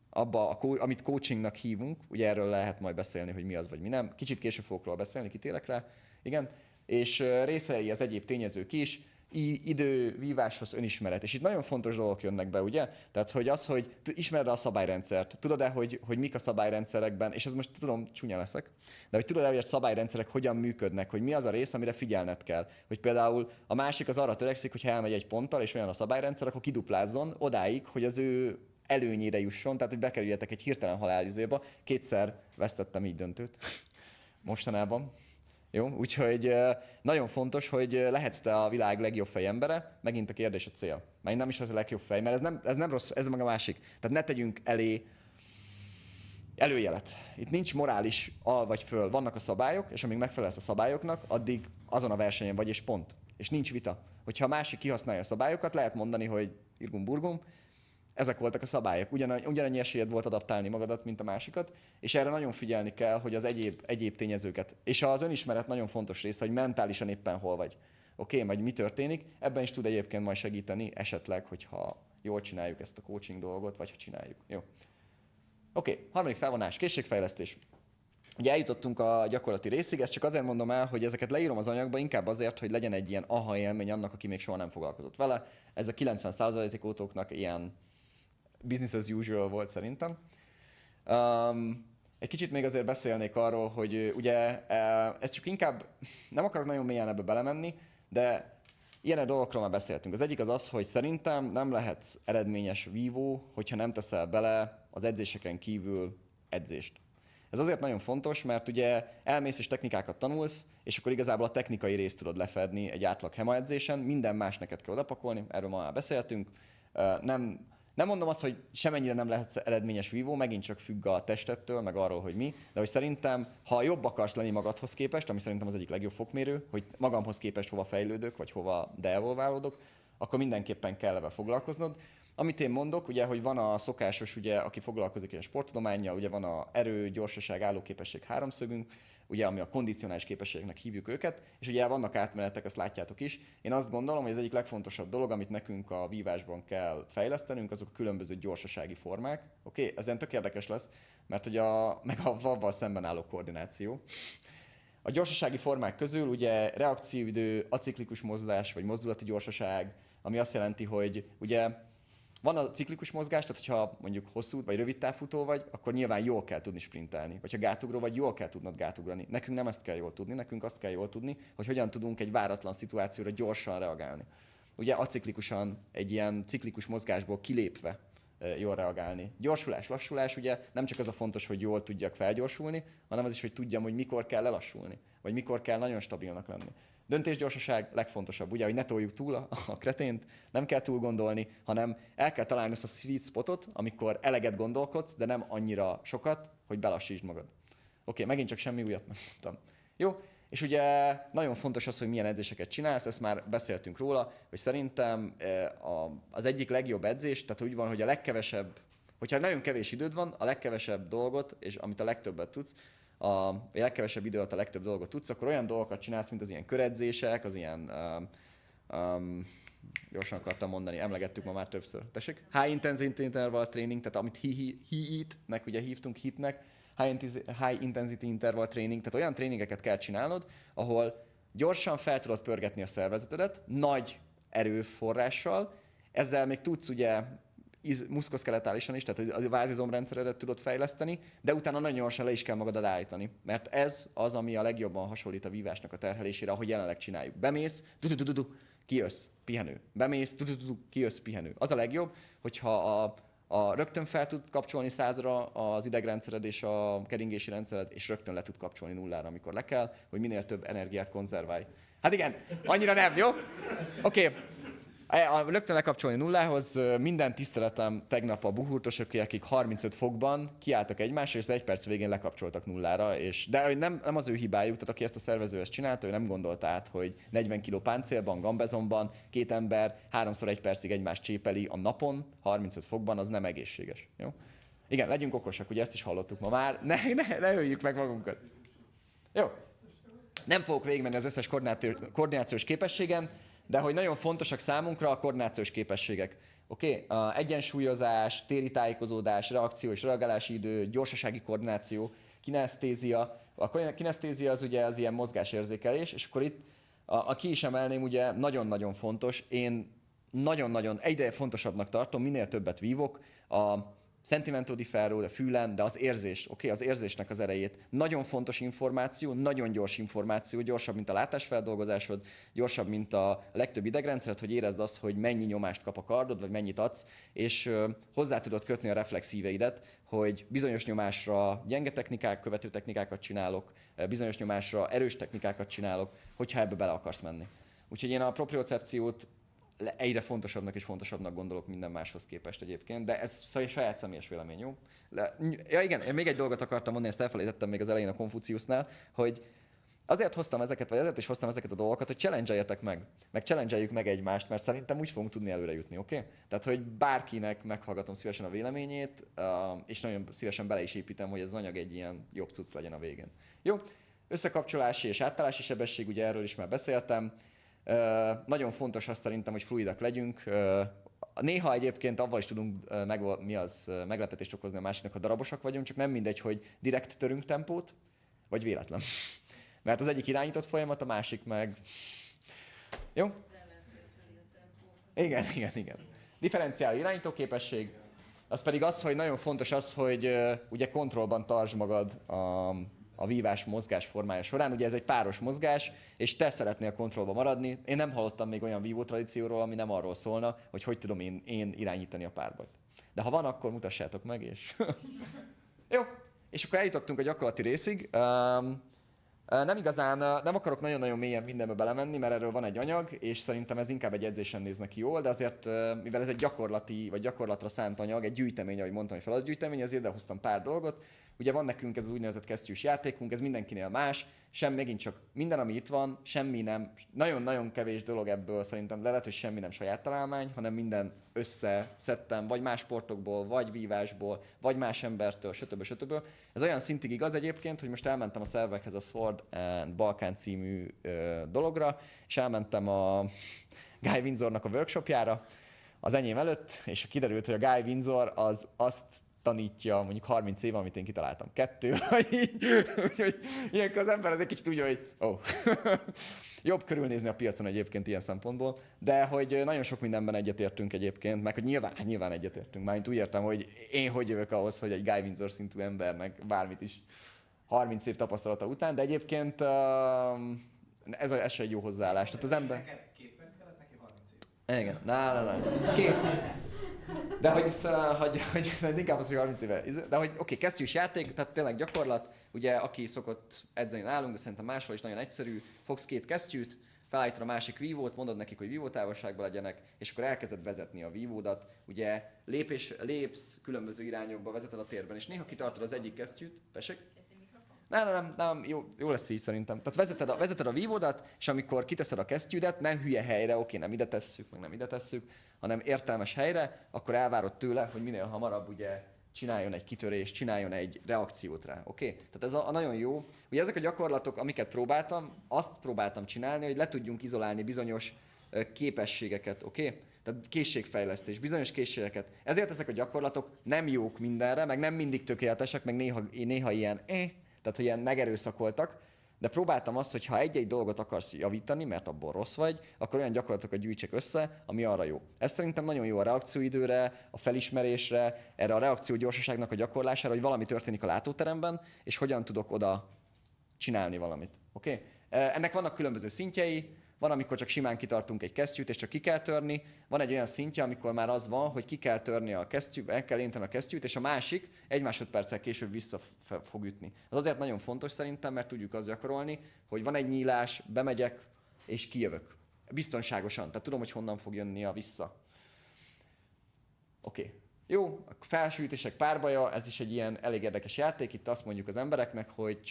abba, amit coachingnak hívunk. Ugye erről lehet majd beszélni, hogy mi az vagy mi nem. Kicsit később fogok róla beszélni, kitérek rá. Igen. És részei az egyéb tényezők is. Idő, víváshoz önismeret. És itt nagyon fontos dolgok jönnek be, ugye? Tehát, hogy ismered a szabályrendszert, tudod-e, hogy mik a szabályrendszerekben, és ez most tudom, csúnya leszek, de hogy tudod-e, hogy a szabályrendszerek hogyan működnek, hogy mi az a rész, amire figyelned kell. Hogy például a másik az arra törekszik, hogy ha elmegy egy ponttal, és olyan a szabályrendszer, akkor kiduplázzon odáig, hogy az ő előnyére jusson, tehát hogy bekerüljetek egy hirtelen halálizéba. 2-szer vesztettem így döntőt mostanában. Jó, úgyhogy nagyon fontos, hogy lehetsz te a világ legjobb fej embere, megint a kérdés a cél. Mert nem is az a legjobb fej, mert ez nem rossz, ez meg a másik. Tehát ne tegyünk előjelet. Itt nincs morális al vagy föl, vannak a szabályok, és amíg megfelelsz a szabályoknak, addig azon a versenyen vagy, és pont. És nincs vita. Hogyha a másik kihasználja a szabályokat, lehet mondani, hogy irgum-burgum, ezek voltak a szabályok. Ugyanannyi esélyed volt adaptálni magadat, mint a másikat, és erre nagyon figyelni kell, hogy az egyéb tényezőket. És az önismeret nagyon fontos része, hogy mentálisan éppen hol vagy. Oké, majd mi történik, ebben is tud egyébként majd segíteni, esetleg, hogyha jól csináljuk ezt a coaching dolgot, vagy ha csináljuk. Jó. Oké, harmadik felvonás, készségfejlesztés. Ugye eljutottunk a gyakorlati részig, ezt csak azért mondom el, hogy ezeket leírom az anyagba, inkább azért, hogy legyen egy ilyen aha élmény annak, aki még soha nem foglalkozott vele. Ez a 90%-ótoknak ilyen business as usual volt szerintem. Egy kicsit még azért beszélnék arról, hogy ugye ez csak inkább, nem akarok nagyon mélyen ebbe belemenni, de ilyen dolgokról már beszéltünk. Az egyik az, hogy szerintem nem lehetsz eredményes vívó, hogyha nem teszel bele az edzéseken kívül edzést. Ez azért nagyon fontos, mert ugye elmész és technikákat tanulsz, és akkor igazából a technikai részt tudod lefedni egy átlag HEMA edzésen, minden más neked kell odapakolni, erről ma már beszéltünk. Nem mondom azt, hogy semennyire nem lehetsz eredményes vívó, megint csak függ a testettől, meg arról, hogy mi, de hogy szerintem, ha jobb akarsz lenni magadhoz képest, ami szerintem az egyik legjobb fokmérő, hogy magamhoz képest hova fejlődök, vagy hova deevolválódok, akkor mindenképpen kell ebben foglalkoznod. Amit én mondok, ugye, hogy van a szokásos, ugye, aki foglalkozik ilyen sporttudománnyal, ugye van a erő, gyorsaság, állóképesség háromszögünk, ugye, ami a kondicionális képességeknek hívjuk őket, és ugye vannak átmenetek, ezt látjátok is. Én azt gondolom, hogy az egyik legfontosabb dolog, amit nekünk a vívásban kell fejlesztenünk, azok a különböző gyorsasági formák. Oké, ez tök érdekes lesz, mert ugye meg a VAV-val szemben álló koordináció. A gyorsasági formák közül ugye reakcióidő, aciklikus mozdulás vagy mozdulati gyorsaság, ami azt jelenti, hogy ugye van a ciklikus mozgás, tehát hogyha mondjuk hosszú vagy rövid távfutó vagy, akkor nyilván jól kell tudni sprintelni. Vagy ha gátugró vagy, jól kell tudnod gátugrani. Nekünk nem ezt kell jól tudni, nekünk azt kell jól tudni, hogy hogyan tudunk egy váratlan szituációra gyorsan reagálni. Ugye aciklikusan, egy ilyen ciklikus mozgásból kilépve jól reagálni. Gyorsulás, lassulás, ugye nem csak az a fontos, hogy jól tudjak felgyorsulni, hanem az is, hogy tudjam, hogy mikor kell lelassulni, vagy mikor kell nagyon stabilnak lenni. Döntésgyorsaság legfontosabb, ugye, hogy ne toljuk túl a kretént, nem kell túl gondolni, hanem el kell találni ezt a sweet spotot, amikor eleget gondolkodsz, de nem annyira sokat, hogy belassítsd magad. Oké, megint csak semmi újat nem mondtam. Jó, és ugye nagyon fontos az, hogy milyen edzéseket csinálsz, ezt már beszéltünk róla, hogy szerintem az egyik legjobb edzés, tehát úgy van, hogy a legkevesebb, hogyha nagyon kevés időd van, a legkevesebb dolgot, és amit a legtöbbet tudsz, a legkevesebb idő alatt a legtöbb dolgot tudsz, akkor olyan dolgokat csinálsz, mint az ilyen köredzések, az ilyen, gyorsan akartam mondani, emlegettük ma már többször. Tessék? High intensity interval training, tehát amit HIIT-nek ugye hívtunk hitnek, high intensity interval training, tehát olyan tréningeket kell csinálnod, ahol gyorsan fel tudod pörgetni a szervezetedet, nagy erőforrással, ezzel még tudsz ugye muszkoszkeletálisan is, tehát a vázizomrendszeredet tudod fejleszteni, de utána nagyon gyorsan le is kell magadat állítani. Mert ez az, ami a legjobban hasonlít a vívásnak a terhelésére, ahogy jelenleg csináljuk. Bemész, kijössz, pihenő. Bemész, kijössz, pihenő. Az a legjobb, hogyha rögtön fel tud kapcsolni 100-ra az idegrendszered és a keringési rendszered, és rögtön le tud kapcsolni 0-ra, amikor le kell, hogy minél több energiát konzerválj. Hát igen, annyira nem, jó? Oké. Rögtön lekapcsolni nullához, minden tiszteletem tegnap a buhurtosoké, akik 35 fokban kiálltak egymásra, és az 1 perc végén lekapcsoltak nullára, de nem az ő hibájuk, tehát aki ezt a szervező ezt csinálta, ő nem gondolta át, hogy 40 kg páncélban, gambezonban, két ember 3x1 percig egymást csépeli a napon, 35 fokban, az nem egészséges. Jó? Igen, legyünk okosak, ugye ezt is hallottuk ma már, ne öljük meg magunkat. Jó. Nem fogok végigmenni az összes koordinációs képességen, de hogy nagyon fontosak számunkra a koordinációs képességek. Oké? Egyensúlyozás, téri tájékozódás, reakció és reagálási idő, gyorsasági koordináció, kinesztézia. A kinesztézia az ugye az ilyen mozgásérzékelés, és akkor itt ki is emelném, ugye nagyon-nagyon fontos, én nagyon-nagyon egyre fontosabbnak tartom, minél többet vívok, a Sentimento di Ferro, a fülen, de az érzés, az érzésnek az erejét. Nagyon fontos információ, nagyon gyors információ, gyorsabb, mint a látásfeldolgozásod, gyorsabb, mint a legtöbb idegrendszeret, hogy érezd azt, hogy mennyi nyomást kap a kardod, vagy mennyit adsz, és hozzá tudod kötni a reflexíveidet, hogy bizonyos nyomásra gyenge technikák, követő technikákat csinálok, bizonyos nyomásra erős technikákat csinálok, hogyha ebbe bele akarsz menni. Úgyhogy én a propriocepciót egyre fontosabbnak és fontosabbnak gondolok minden máshoz képest egyébként, de ez saját személyes vélemény, jó? Ja igen, én még egy dolgot akartam mondani, ezt elfelejtettem még az elején a Konfuciusnál, hogy azért hoztam ezeket, vagy azért is hoztam ezeket a dolgokat, hogy challenge-eljetek meg challenge-eljük meg egymást, mert szerintem úgy fogunk tudni előre jutni, oké? Tehát, hogy bárkinek meghallgatom szívesen a véleményét, és nagyon szívesen bele is építem, hogy az anyag egy ilyen jobb cucc legyen a végén. Jó? Összekapcsolási és átállási sebesség, ugye erről is már beszéltem. Nagyon fontos azt szerintem, hogy fluidak legyünk. Néha egyébként avval is tudunk meglepetést okozni a másiknak, ha darabosak vagyunk, csak nem mindegy, hogy direkt törünk tempót, vagy véletlen. Mert az egyik irányított folyamat, a másik meg... Jó? Igen. Differenciáló irányítóképesség. Az pedig az, hogy nagyon fontos az, hogy ugye kontrollban tartsd magad a vívás mozgás formája során. Ugye ez egy páros mozgás, és te szeretnél kontrollban maradni. Én nem hallottam még olyan vívó tradícióról, ami nem arról szólna, hogy tudom én irányítani a párbajt. De ha van, akkor mutassátok meg, és... Jó, és akkor eljutottunk a gyakorlati részig. Nem akarok nagyon-nagyon mélyen mindenbe belemenni, mert erről van egy anyag, és szerintem ez inkább egy edzésen néz neki jól, de azért, mivel ez egy gyakorlati, vagy gyakorlatra szánt anyag, egy gyűjtemény, ahogy mondtam, hogy feladatgyűjtemény, azért idehoztam pár dolgot. Ugye van nekünk ez az úgynevezett kesztyűs játékunk, ez mindenkinél más, megint csak minden, ami itt van, semmi nem, nagyon-nagyon kevés dolog ebből szerintem, de lehet, hogy semmi nem saját találmány, hanem minden összeszedtem, vagy más sportokból, vagy vívásból, vagy más embertől, stb. Ez olyan szintig igaz egyébként, hogy most elmentem a szervekhez a Sword and Balkan című dologra, és elmentem a Guy Windsornak a workshopjára az enyém előtt, és kiderült, hogy a Guy Windsor az azt tanítja mondjuk 30 év, amit én kitaláltam. 2, úgyhogy ilyenkor az ember az egy kicsit úgy, hogy jobb körülnézni a piacon egyébként ilyen szempontból, de hogy nagyon sok mindenben egyetértünk egyébként, meg hogy nyilván egyetértünk, mármint úgy értem, hogy én hogy jövök ahhoz, hogy egy Guy Windsor szintű embernek bármit is 30 év tapasztalata után, de egyébként ez se egy jó hozzáállás. Tehát az ember... Neked 2 perc kellett, neki 30 év. Igen, De hogy inkább az, hogy 30 éve. De hogy oké, kesztyűs játék, tehát tényleg gyakorlat. Ugye, aki szokott edzeni nálunk, de szerintem máshol is nagyon egyszerű. Fogsz 2 kesztyűt, felállítod a másik vívót, mondod nekik, hogy vívótávolságban legyenek, és akkor elkezded vezetni a vívódat. Ugye lépsz különböző irányokba, vezeted a térben, és néha kitartod az egyik kesztyűt. Tessék? Nem, jó lesz így szerintem. Tehát vezeted a vívódat, és amikor kiteszed a kesztyűdet, nem hülye helyre, nem ide tesszük, meg nem ide tesszük, hanem értelmes helyre, akkor elvárod tőle, hogy minél hamarabb ugye csináljon egy kitörést, csináljon egy reakciót rá, oké? Tehát ez a nagyon jó. Ugye ezek a gyakorlatok, amiket próbáltam, azt próbáltam csinálni, hogy le tudjunk izolálni bizonyos képességeket, oké? Tehát készségfejlesztés, bizonyos készségeket. Ezért ezek a gyakorlatok nem jók mindenre, meg nem mindig tökéletesek, meg néha ilyen tehát hogy ilyen megerőszakoltak, de próbáltam azt, hogy ha egy-egy dolgot akarsz javítani, mert abból rossz vagy, akkor olyan gyakorlatokat gyűjtsek össze, ami arra jó. Ez szerintem nagyon jó a reakcióidőre, a felismerésre, erre a reakció gyorsaságnak a gyakorlására, hogy valami történik a látóteremben, és hogyan tudok oda csinálni valamit. Oké? Ennek vannak különböző szintjei, van, amikor csak simán kitartunk egy kesztyűt, és csak ki kell törni. Van egy olyan szintje, amikor már az van, hogy ki kell törni a kesztyűt, el kell érinteni a kesztyűt, és a másik 1 másodperccel később vissza fog ütni. Az azért nagyon fontos szerintem, mert tudjuk azt gyakorolni, hogy van egy nyílás, bemegyek, és kijövök. biztonságosan. Tehát tudom, hogy honnan fog jönni a vissza. Oké. Jó, a felső ütések párbaja, ez is egy ilyen elég érdekes játék. Itt azt mondjuk az embereknek, hogy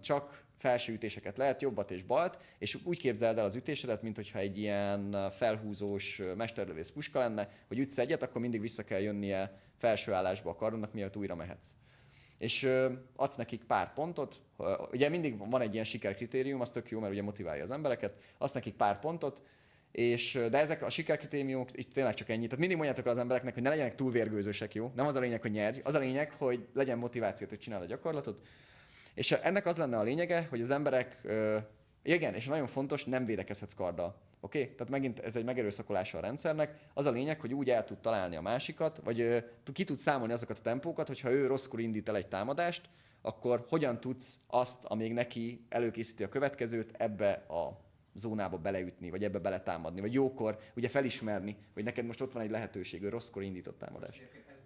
csak felső ütéseket lehet, jobbat és balt, és úgy képzeld el az ütésedet, mint hogyha egy ilyen felhúzós mesterlövész puska lenne, hogy ütsz egyet, akkor mindig vissza kell jönnie felső állásba a kardonnak, mielőtt újra mehetsz. És adsz nekik pár pontot, ugye mindig van egy ilyen sikerkritérium, az tök jó, mert ugye motiválja az embereket, adsz nekik pár pontot, de ezek a sikerkritériumok itt tényleg csak ennyi. Tehát mindig mondjátok az embereknek, hogy ne legyenek túl vérgőzősek, jó? Nem az a lényeg, hogy nyerj, az a lényeg, hogy legyen motivációt, hogy csináld a gyakorlatot. És ennek az lenne a lényege, hogy az emberek, igen, és nagyon fontos, nem védekezhetsz karddal. Oké? Tehát megint ez egy megerőszakolása a rendszernek. Az a lényeg, hogy úgy el tud találni a másikat, vagy ki tud számolni azokat a tempókat, hogyha ő rosszkor indít el egy támadást, akkor hogyan tudsz azt, amíg neki előkészíti a következőt, ebbe a zónába beleütni, vagy ebbe beletámadni, vagy jókor ugye felismerni, hogy neked most ott van egy lehetőség, hogy rosszkor indított támadás. Ez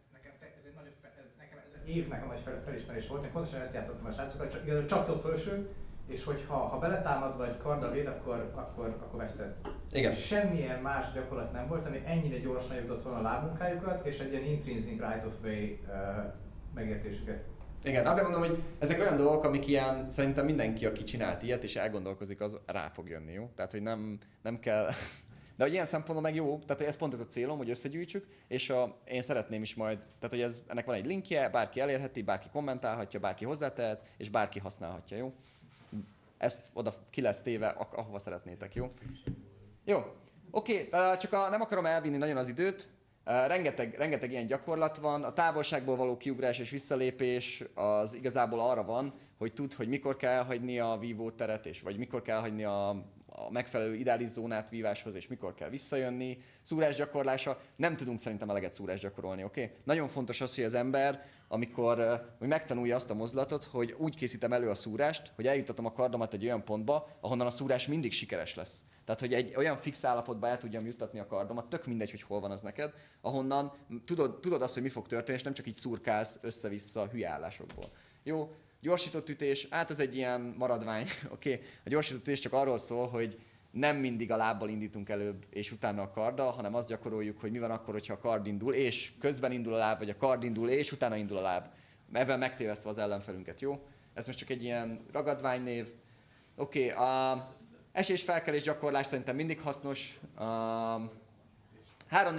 egy évnek a nagy felismerés volt, én pontosan ezt játszottam a srácokkal, csak top felső, és hogyha beletámad vagy karddal véd, akkor veszted. Igen. Semmilyen más gyakorlat nem volt, ami ennyire gyorsan jutott volna a lábmunkájukat, és egy ilyen intrinsic right of way megértésüket. Igen, azért mondom, hogy ezek olyan dolgok, amik ilyen, szerintem mindenki, aki csinált ilyet és elgondolkozik, az rá fog jönni, jó? Tehát, hogy nem kell... De hogy ilyen szempontból meg jó, tehát hogy ez pont ez a célom, hogy összegyűjtsük, és én szeretném is majd, tehát hogy ennek van egy linkje, bárki elérheti, bárki kommentálhatja, bárki hozzátehet, és bárki használhatja, jó? Ezt oda ki lesz téve, ahova szeretnétek, jó? Jó, oké, csak nem akarom elvinni nagyon az időt. Rengeteg ilyen gyakorlat van, a távolságból való kiugrás és visszalépés az igazából arra van, hogy tudd, hogy mikor kell elhagyni a vívóteret, és vagy mikor kell hagyni a megfelelő ideális zónát víváshoz, és mikor kell visszajönni. Szúrás gyakorlása, nem tudunk szerintem eleget szúrás gyakorolni, oké? Nagyon fontos az, hogy az ember, amikor hogy megtanulja azt a mozdulatot, hogy úgy készítem elő a szúrást, hogy eljutatom a kardomat egy olyan pontba, ahonnan a szúrás mindig sikeres lesz. Tehát, hogy egy olyan fix állapotba el tudjam juttatni a kardomat, tök mindegy, hogy hol van az neked, ahonnan tudod azt, hogy mi fog történni, és nem csak így szurkálsz össze-vissza hülye állásokból. Jó, gyorsított ütés, ez egy ilyen maradvány, oké? A gyorsított ütés csak arról szól, hogy nem mindig a lábbal indítunk előbb, és utána a karddal, hanem azt gyakoroljuk, hogy mi van akkor, hogyha a kard indul, és közben indul a láb, vagy a kard indul, és utána indul a láb. Ezzel megtévesztve az ellenfelünket, jó? Ez most csak egy ilyen ragadványnév. Oké, a esés-felkelés gyakorlás szerintem mindig hasznos. 3-4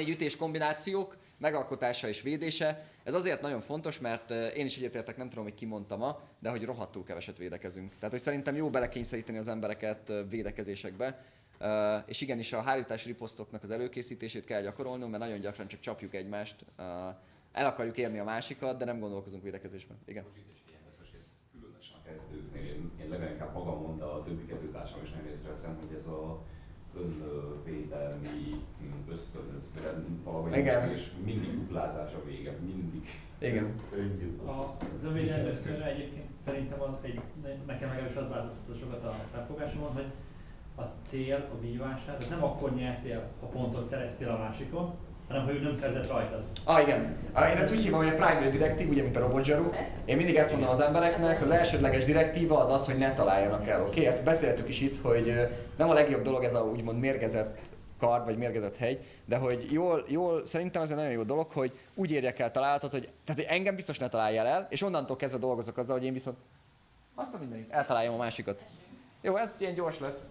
ütés kombinációk, megalkotása és védése. Ez azért nagyon fontos, mert én is egyetértek, nem tudom, hogy ki mondta ma, de hogy rohadtul keveset védekezünk. Tehát, hogy szerintem jó belekényszeríteni az embereket védekezésekbe. És igenis a hárítási riposztoknak az előkészítését kell gyakorolnunk, mert nagyon gyakran csak csapjuk egymást. El akarjuk érni a másikat, de nem gondolkozunk védekezésben. Igen. Különösen a kezdőknél, én leginkább magamon, de a többi kezdőtársam is nagyon észreveszem, hogy ez a önvédelmi ösztönöz, valahogy és mindig duplázás a vége, mindig. Igen. Az önvédelmi ösztönre egyébként szerintem nekem legalábbis az változtatott sokat a felfogásomon, hogy a cél a vívásnál, tehát nem akkor nyertél, ha pontot szereztél a másikon, hanem hogy ő nem szerzett rajtad. Igen. Én ezt úgy hívom, hogy a primary direktív, ugye mint a robotzsaru. Én mindig ezt mondom az embereknek, az elsődleges direktíva az az, hogy ne találjanak el, oké? Ezt beszéltük is itt, hogy nem a legjobb dolog ez a úgymond mérgezett kard, vagy mérgezett hegy, de hogy jól szerintem ez egy nagyon jó dolog, hogy úgy érjek el találatot, hogy engem biztos ne találjál el, és onnantól kezdve dolgozok azzal, hogy én viszont azt a mindenit, eltaláljam a másikat. Jó, ez ilyen gyors lesz.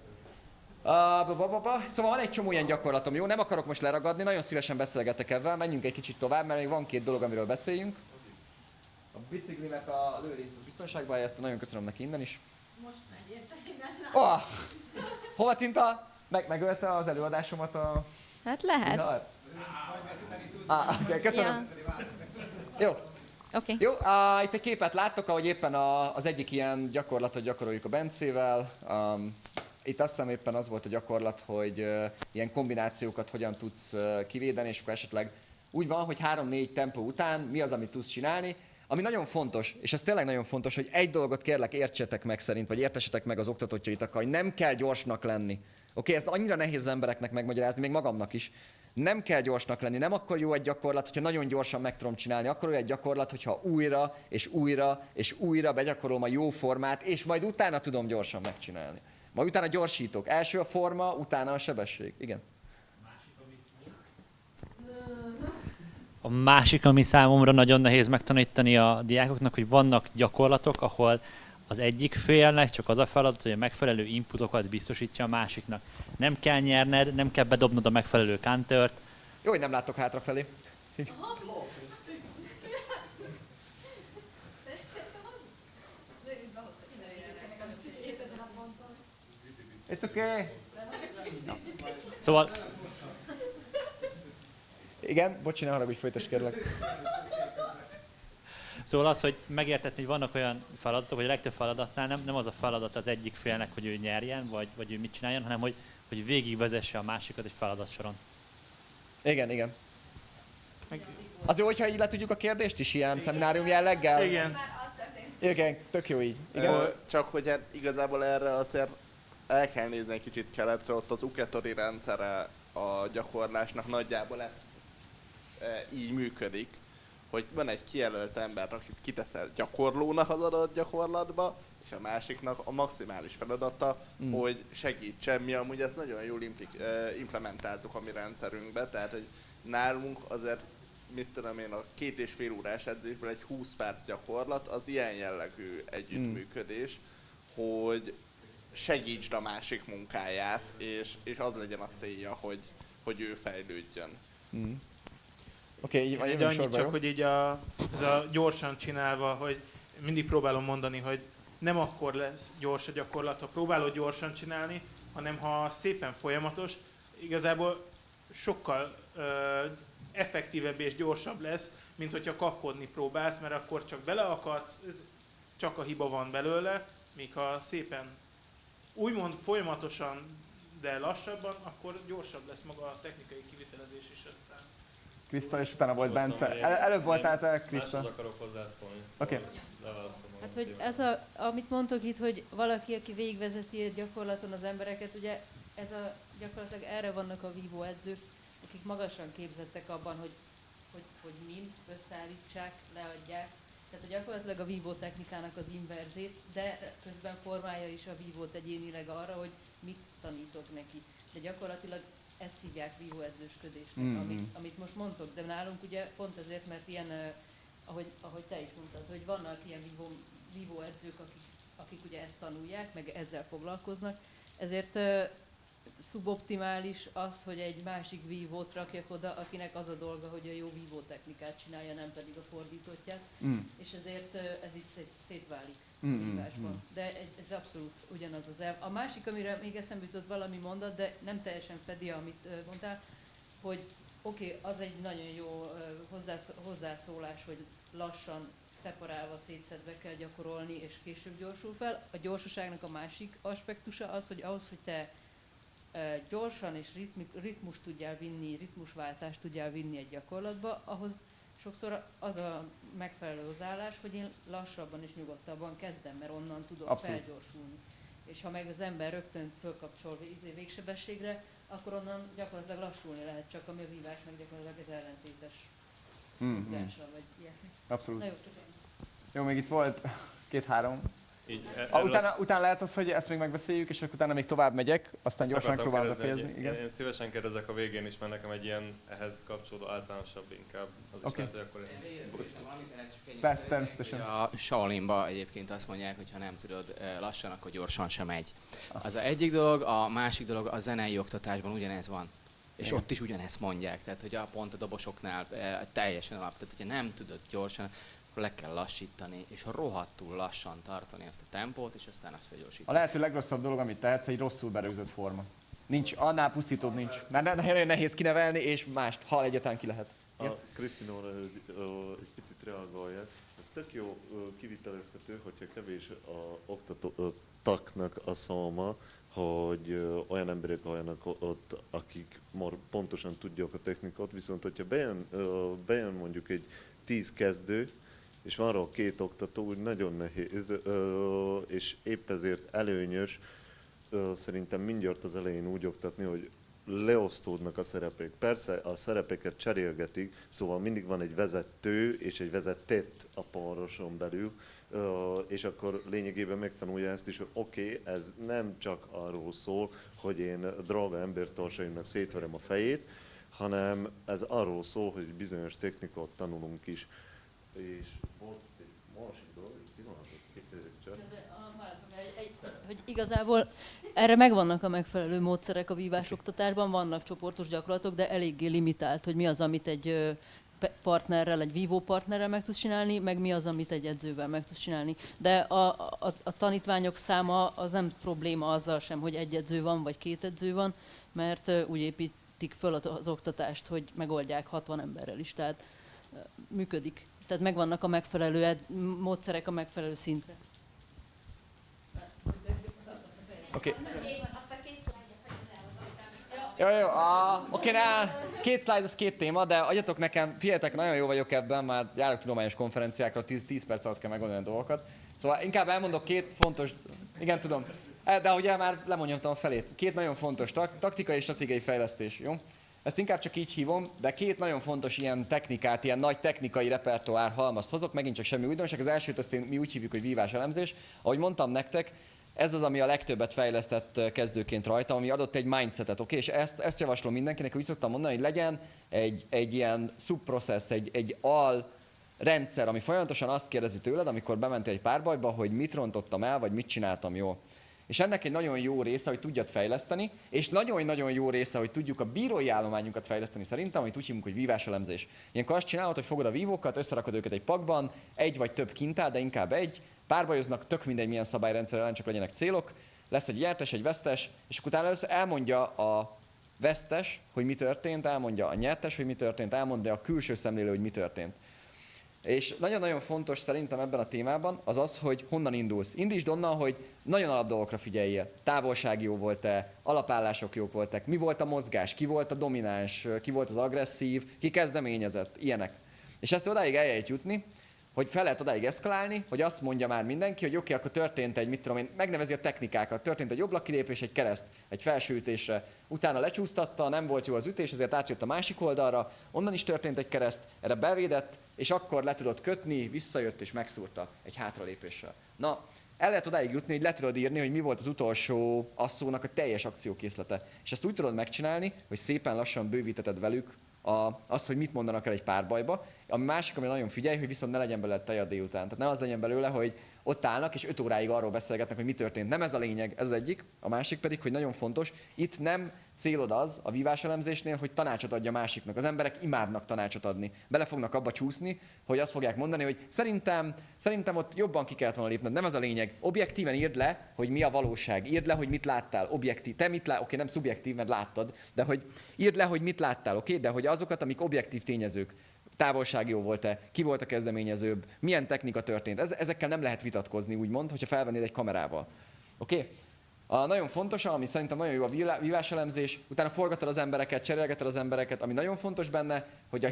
Szóval van egy csomó ilyen gyakorlatom, jó? Nem akarok most leragadni, nagyon szívesen beszélgetek ebben, menjünk egy kicsit tovább, mert még van 2 dolog, amiről beszéljünk. A biciklinek az őrész biztonságban helyezte, nagyon köszönöm neki innen is. Most megy érte, Hova tűnt megölte az előadásomat a... Hát lehet. Köszönöm. Ja. Jó. Okay. Jó, itt egy képet láttok, ahogy éppen az egyik ilyen gyakorlatot gyakoroljuk a Bencével. Itt azt hiszem éppen az volt a gyakorlat, hogy ilyen kombinációkat hogyan tudsz kivédeni, és akkor esetleg úgy van, hogy 3-4 tempó után mi az, amit tudsz csinálni. Ami nagyon fontos, és ez tényleg nagyon fontos, hogy egy dolgot kérlek értsetek meg szerint, vagy értessetek meg az oktatottjaitokkal, hogy nem kell gyorsnak lenni. Oké, ezt annyira nehéz az embereknek megmagyarázni, még magamnak is. Nem kell gyorsnak lenni, nem akkor jó egy gyakorlat, hogyha nagyon gyorsan meg tudom csinálni, akkor jó egy gyakorlat, hogyha újra és újra és újra begyakorolom a jó formát, és majd utána tudom gyorsan megcsinálni. Majd utána gyorsítok. Első a forma, utána a sebesség. Igen. A másik, ami számomra nagyon nehéz megtanítani a diákoknak, hogy vannak gyakorlatok, ahol az egyik félnek csak az a feladat, hogy a megfelelő inputokat biztosítja a másiknak. Nem kell nyerned, nem kell bedobnod a megfelelő countert. Jó, hogy nem látok hátrafelé. It's okay. Szóval Igen, bocsi, ne haragudj, folytasd kérlek. Szóval az, hogy megértetni, hogy vannak olyan feladatok, hogy a legtöbb feladatnál nem az a feladat az egyik félnek, hogy ő nyerjen, vagy ő mit csináljon, hanem hogy végigvezesse a másikat egy feladatsoron. Igen. Az jó, hogyha így le tudjuk a kérdést is ilyen szeminárium jelleggel? Igen. Igen, tök jó így. Igen. Csak hogy hát igazából erre azért el kell nézni egy kicsit keletre, ott az uketori rendszere a gyakorlásnak nagyjából ez így működik, hogy van egy kijelölt ember, akit kiteszel gyakorlónak az adott gyakorlatba, és a másiknak a maximális feladata, hogy segítsen. Mi amúgy ezt nagyon jól implementáltuk a mi rendszerünkbe, tehát hogy nálunk azért, mit tudom én, a 2,5 órás edzésből egy 20 perc gyakorlat, az ilyen jellegű együttműködés, hogy segítsd a másik munkáját, és az legyen a célja, hogy ő fejlődjön. Oké, így Egy annyit csak, hogy így ez a gyorsan csinálva, hogy mindig próbálom mondani, hogy nem akkor lesz gyors a gyakorlat, ha próbálod gyorsan csinálni, hanem ha szépen folyamatos, igazából sokkal effektívebb és gyorsabb lesz, mint hogyha kapkodni próbálsz, mert akkor csak beleakadsz, csak a hiba van belőle, míg ha szépen úgymond folyamatosan, de lassabban, akkor gyorsabb lesz maga a technikai kivitelezés is aztán. Kriszta, és utána volt Bence. Előbb voltál te, Kriszta. Máshoz akarok hozzászólni. Oké. Hát, hogy ez amit mondtok itt, hogy valaki, aki végigvezeti egy gyakorlaton az embereket, ugye ez a gyakorlatilag erre vannak a vívó edzők, akik magasan képzettek abban, hogy mind összeállítsák, leadják. Tehát gyakorlatilag a vívó technikának az inverzét, de közben formálja is a vívót egyénileg arra, hogy mit tanítok neki. De gyakorlatilag ezt hívják vívó edzősködésnek, amit most mondtok, de nálunk ugye pont ezért, mert ilyen, ahogy te is mondtad, hogy vannak ilyen vívó edzők, akik ugye ezt tanulják, meg ezzel foglalkoznak, ezért szuboptimális az, hogy egy másik vívót rakjak oda, akinek az a dolga, hogy a jó vívó technikát csinálja, nem pedig a fordítottját, és ezért ez itt szétválik a vívásban. De ez abszolút ugyanaz az elv. A másik, amire még eszembe jutott valami mondat, de nem teljesen fedi, amit mondtál, hogy oké, az egy nagyon jó hozzászólás, hogy lassan, szeparálva, szétszedve kell gyakorolni, és később gyorsul fel. A gyorsaságnak a másik aspektusa az, hogy ahhoz, hogy te gyorsan és ritmust tudjál vinni, ritmusváltást tudjál vinni egy gyakorlatba, ahhoz sokszor az a megfelelő hozzáállás, hogy én lassabban és nyugodtabban kezdem, mert onnan tudok felgyorsulni. És ha meg az ember rögtön fölkapcsol végsebességre, akkor onnan gyakorlatilag lassulni lehet, csak ami a vívás meg gyakorlatilag ez ellentétes mozgással, vagy ilyesmi. Abszolút. Na jó, csak ennyi. Jó, még itt volt 2-3. Utána lehet az, hogy ezt még megbeszéljük, és akkor utána még tovább megyek, aztán gyorsan próbálom befejezni. Igen. Én szívesen kérdezek a végén is, mert nekem egy ilyen ehhez kapcsolódó általánosabb inkább. Az is lehet, hogy akkor Persze, természetesen. A Shaolinba egyébként azt mondják, hogy ha nem tudod lassan, akkor gyorsan sem megy. Az egyik dolog, a másik dolog a zenei oktatásban ugyanez van. És igen, ott is ugyanezt mondják, tehát hogy pont a dobosoknál teljesen alap, tehát hogyha nem tudod gyorsan, akkor le kell lassítani, és rohadtul lassan tartani azt a tempót, és aztán azt felgyorsítani. A lehető legrosszabb dolog, amit tehetsz, egy rosszul berögzött forma. Nincs, annál pusztítóbb nincs. Mert nagyon nehéz kinevelni, és mást, ha egyáltalán ki lehet. A Krisztinóra egy picit reagoljak. Ez tök jó kivitelezhető, hogyha kevés a oktatóknak a száma, hogy olyan emberek olyanak ott, akik már pontosan tudják a technikát, viszont hogyha bejön mondjuk egy 10 kezdő, és van rá 2 oktató, úgy nagyon nehéz, és épp ezért előnyös szerintem mindjárt az elején úgy oktatni, hogy leosztódnak a szerepek. Persze a szerepeket cserélgetik, szóval mindig van egy vezető és egy vezetett a pároson belül, és akkor lényegében megtanulja ezt is, hogy oké, ez nem csak arról szól, hogy én drága embertársaimnak szétverem a fejét, hanem ez arról szól, hogy bizonyos technikát tanulunk is. És volt egy másik dolog, egy pillanatot kérdezik csak. Hogy igazából erre megvannak a megfelelő módszerek a vívásoktatásban, vannak csoportos gyakorlatok, de eléggé limitált, hogy mi az, amit egy partnerrel, egy vívó partnerrel meg tudsz csinálni, meg mi az, amit egy edzővel meg tudsz csinálni. De a tanítványok száma az nem probléma azzal sem, hogy egy edző van, vagy 2 edző van, mert úgy építik föl az oktatást, hogy megoldják 60 emberrel is. Tehát működik. Tehát megvannak a megfelelő módszerek a megfelelő szintre. Oké. Jó, oké, 2 slide, az 2 téma, de adjatok nekem, figyeljetek, nagyon jó vagyok ebben, már járok tudományos konferenciákra, 10 perc alatt kell megoldani a dolgokat. Szóval inkább elmondok 2 fontos, igen tudom, de ugye már lemondjam a felét. 2 nagyon fontos, taktikai és stratégiai fejlesztés, jó? Ezt inkább csak így hívom, de 2 nagyon fontos ilyen technikát, ilyen nagy technikai repertoár halmazt hozok, megint csak semmi újdonság. Az elsőt azt mi úgy hívjuk, hogy víváselemzés. Ahogy mondtam nektek, ez az, ami a legtöbbet fejlesztett kezdőként rajta, ami adott egy mindsetet, oké? És ezt javaslom mindenkinek, úgy szoktam mondani, hogy legyen egy ilyen subprocess, egy rendszer, ami folyamatosan azt kérdezi tőled, amikor bementél egy párbajba, hogy mit rontottam el, vagy mit csináltam jól. És ennek egy nagyon jó része, hogy tudjad fejleszteni, és nagyon-nagyon jó része, hogy tudjuk a bírói állományunkat fejleszteni szerintem, amit úgy hívunk, hogy víváselemzés. Ilyenkor azt csinálod, hogy fogod a vívókat, összerakod őket egy pakban, egy vagy több kintál, de inkább egy, párbajoznak, tök mindegy milyen szabályrendszer ellen, csak legyenek célok, lesz egy nyertes, egy vesztes, és akkor utána elmondja a vesztes, hogy mi történt, elmondja a nyertes, hogy mi történt, elmondja a külső szemlélő, hogy mi történt. És nagyon-nagyon fontos szerintem ebben a témában az az, hogy honnan indulsz. Indítsd onnan, hogy nagyon alap dolgokra figyeljél. Távolság jó volt-e, alapállások jók voltak, mi volt a mozgás, ki volt a domináns, ki volt az agresszív, ki kezdeményezett, ilyenek. És ezt odáig el lehet jutni, hogy fel lehet odáig eszkalálni, hogy azt mondja már mindenki, hogy oké, akkor történt egy, mit tudom én, megnevezi a technikákat, történt egy jobblakkilépés, egy kereszt, egy felsőütésre, utána lecsúsztatta, nem volt jó az ütés, ezért átjött a másik oldalra, onnan is történt egy kereszt, erre bevédett, és akkor le tudod kötni, visszajött és megszúrta egy hátralépéssel. Na, el lehet odáig jutni, hogy le tudod írni, hogy mi volt az utolsó asszónak a teljes akciókészlete. És ezt úgy tudod megcsinálni, hogy szépen lassan bővíteted velük azt, hogy mit mondanak el egy párbajba. A másik, ami nagyon figyelj, hogy viszont ne legyen belőle tej a délután. Tehát ne az legyen belőle, hogy ott állnak és 5 óráig arról beszélgetnek, hogy mi történt. Nem ez a lényeg, ez az egyik. A másik pedig, hogy nagyon fontos, itt nem célod az a víváselemzésnél, hogy tanácsot adja másiknak. Az emberek imádnak tanácsot adni. Bele fognak abba csúszni, hogy azt fogják mondani, hogy szerintem ott jobban ki kellett volna lépned. Nem ez a lényeg. Objektíven írd le, hogy mi a valóság. Írd le, hogy mit láttál. Objektív. Te mit láttál? Oké, nem szubjektív, mert láttad, de hogy írd le, hogy mit láttál, oké? De hogy azokat, amik objektív tényezők. Távolság jó volt-e, ki volt a kezdeményezőbb, milyen technika történt. Ezekkel nem lehet vitatkozni, úgymond, hogyha felvennéd egy kamerával. Oké? Nagyon fontos, ami szerintem nagyon jó a víváselemzés, utána forgatod az embereket, cserélgeted az embereket, ami nagyon fontos benne, hogy a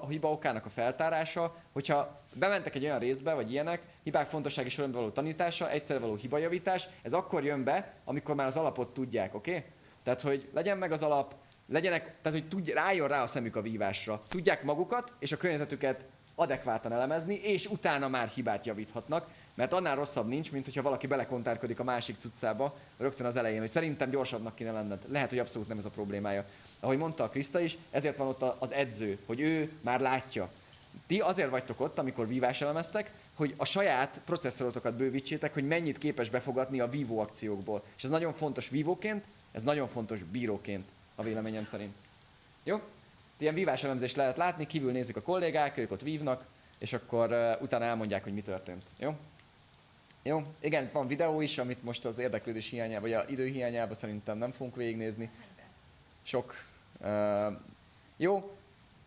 hiba okának a feltárása, hogyha bementek egy olyan részbe, vagy ilyenek, hibák fontossági sorrendbe való tanítása, egyszerre való hibajavítás, ez akkor jön be, amikor már az alapot tudják, oké? Tehát, hogy legyen meg az alap, tehát hogy rájön rá a szemük a vívásra. Tudják magukat és a környezetüket adekvátan elemezni, és utána már hibát javíthatnak, mert annál rosszabb nincs, mint hogyha valaki belekontárkodik a másik cuccába rögtön az elején, hogy szerintem gyorsabbnak kéne lenned. Lehet, hogy abszolút nem ez a problémája. Ahogy mondta a Kriszta is, ezért van ott az edző, hogy ő már látja. Ti azért vagytok ott, amikor víváselemeztek, hogy a saját processzorotokat bővítsétek, hogy mennyit képes befogadni a vívó akciókból. És ez nagyon fontos vívóként, ez nagyon fontos bíróként, a véleményem szerint. Jó? Ilyen víváselemzést lehet látni, kívül nézik a kollégák, ők ott vívnak, és akkor utána elmondják, hogy mi történt. Jó? Jó? Igen, van videó is, amit most az érdeklődés hiányában, vagy az idő hiányában szerintem nem fogunk végignézni. Sok. Jó?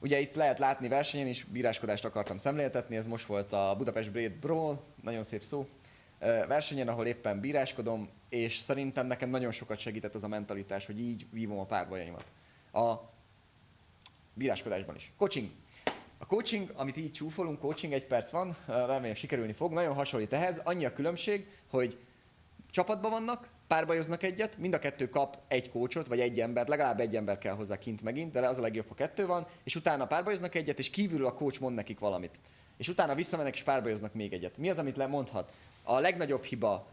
Ugye itt lehet látni versenyen is, bíráskodást akartam szemléltetni, ez most volt a Budapest Blade Brawl, nagyon szép szó, versenyen, ahol éppen bíráskodom, és szerintem nekem nagyon sokat segített az a mentalitás, hogy így vívom a párbajaimat. A bíráskodásban is. Coaching. A coaching, amit így csúfolunk, coaching 1 perc van, remélem sikerülni fog, nagyon hasonlít ehhez, annyi a különbség, hogy csapatban vannak, párbajoznak egyet, mind a kettő kap egy coachot, vagy egy embert, legalább egy ember kell hozzá kint megint, de az a legjobb, ha kettő van, és utána párbajoznak egyet, és kívülről a coach mond nekik valamit. És utána visszamennek és párbajoznak még egyet. Mi az, amit lemondhat? A legnagyobb hiba,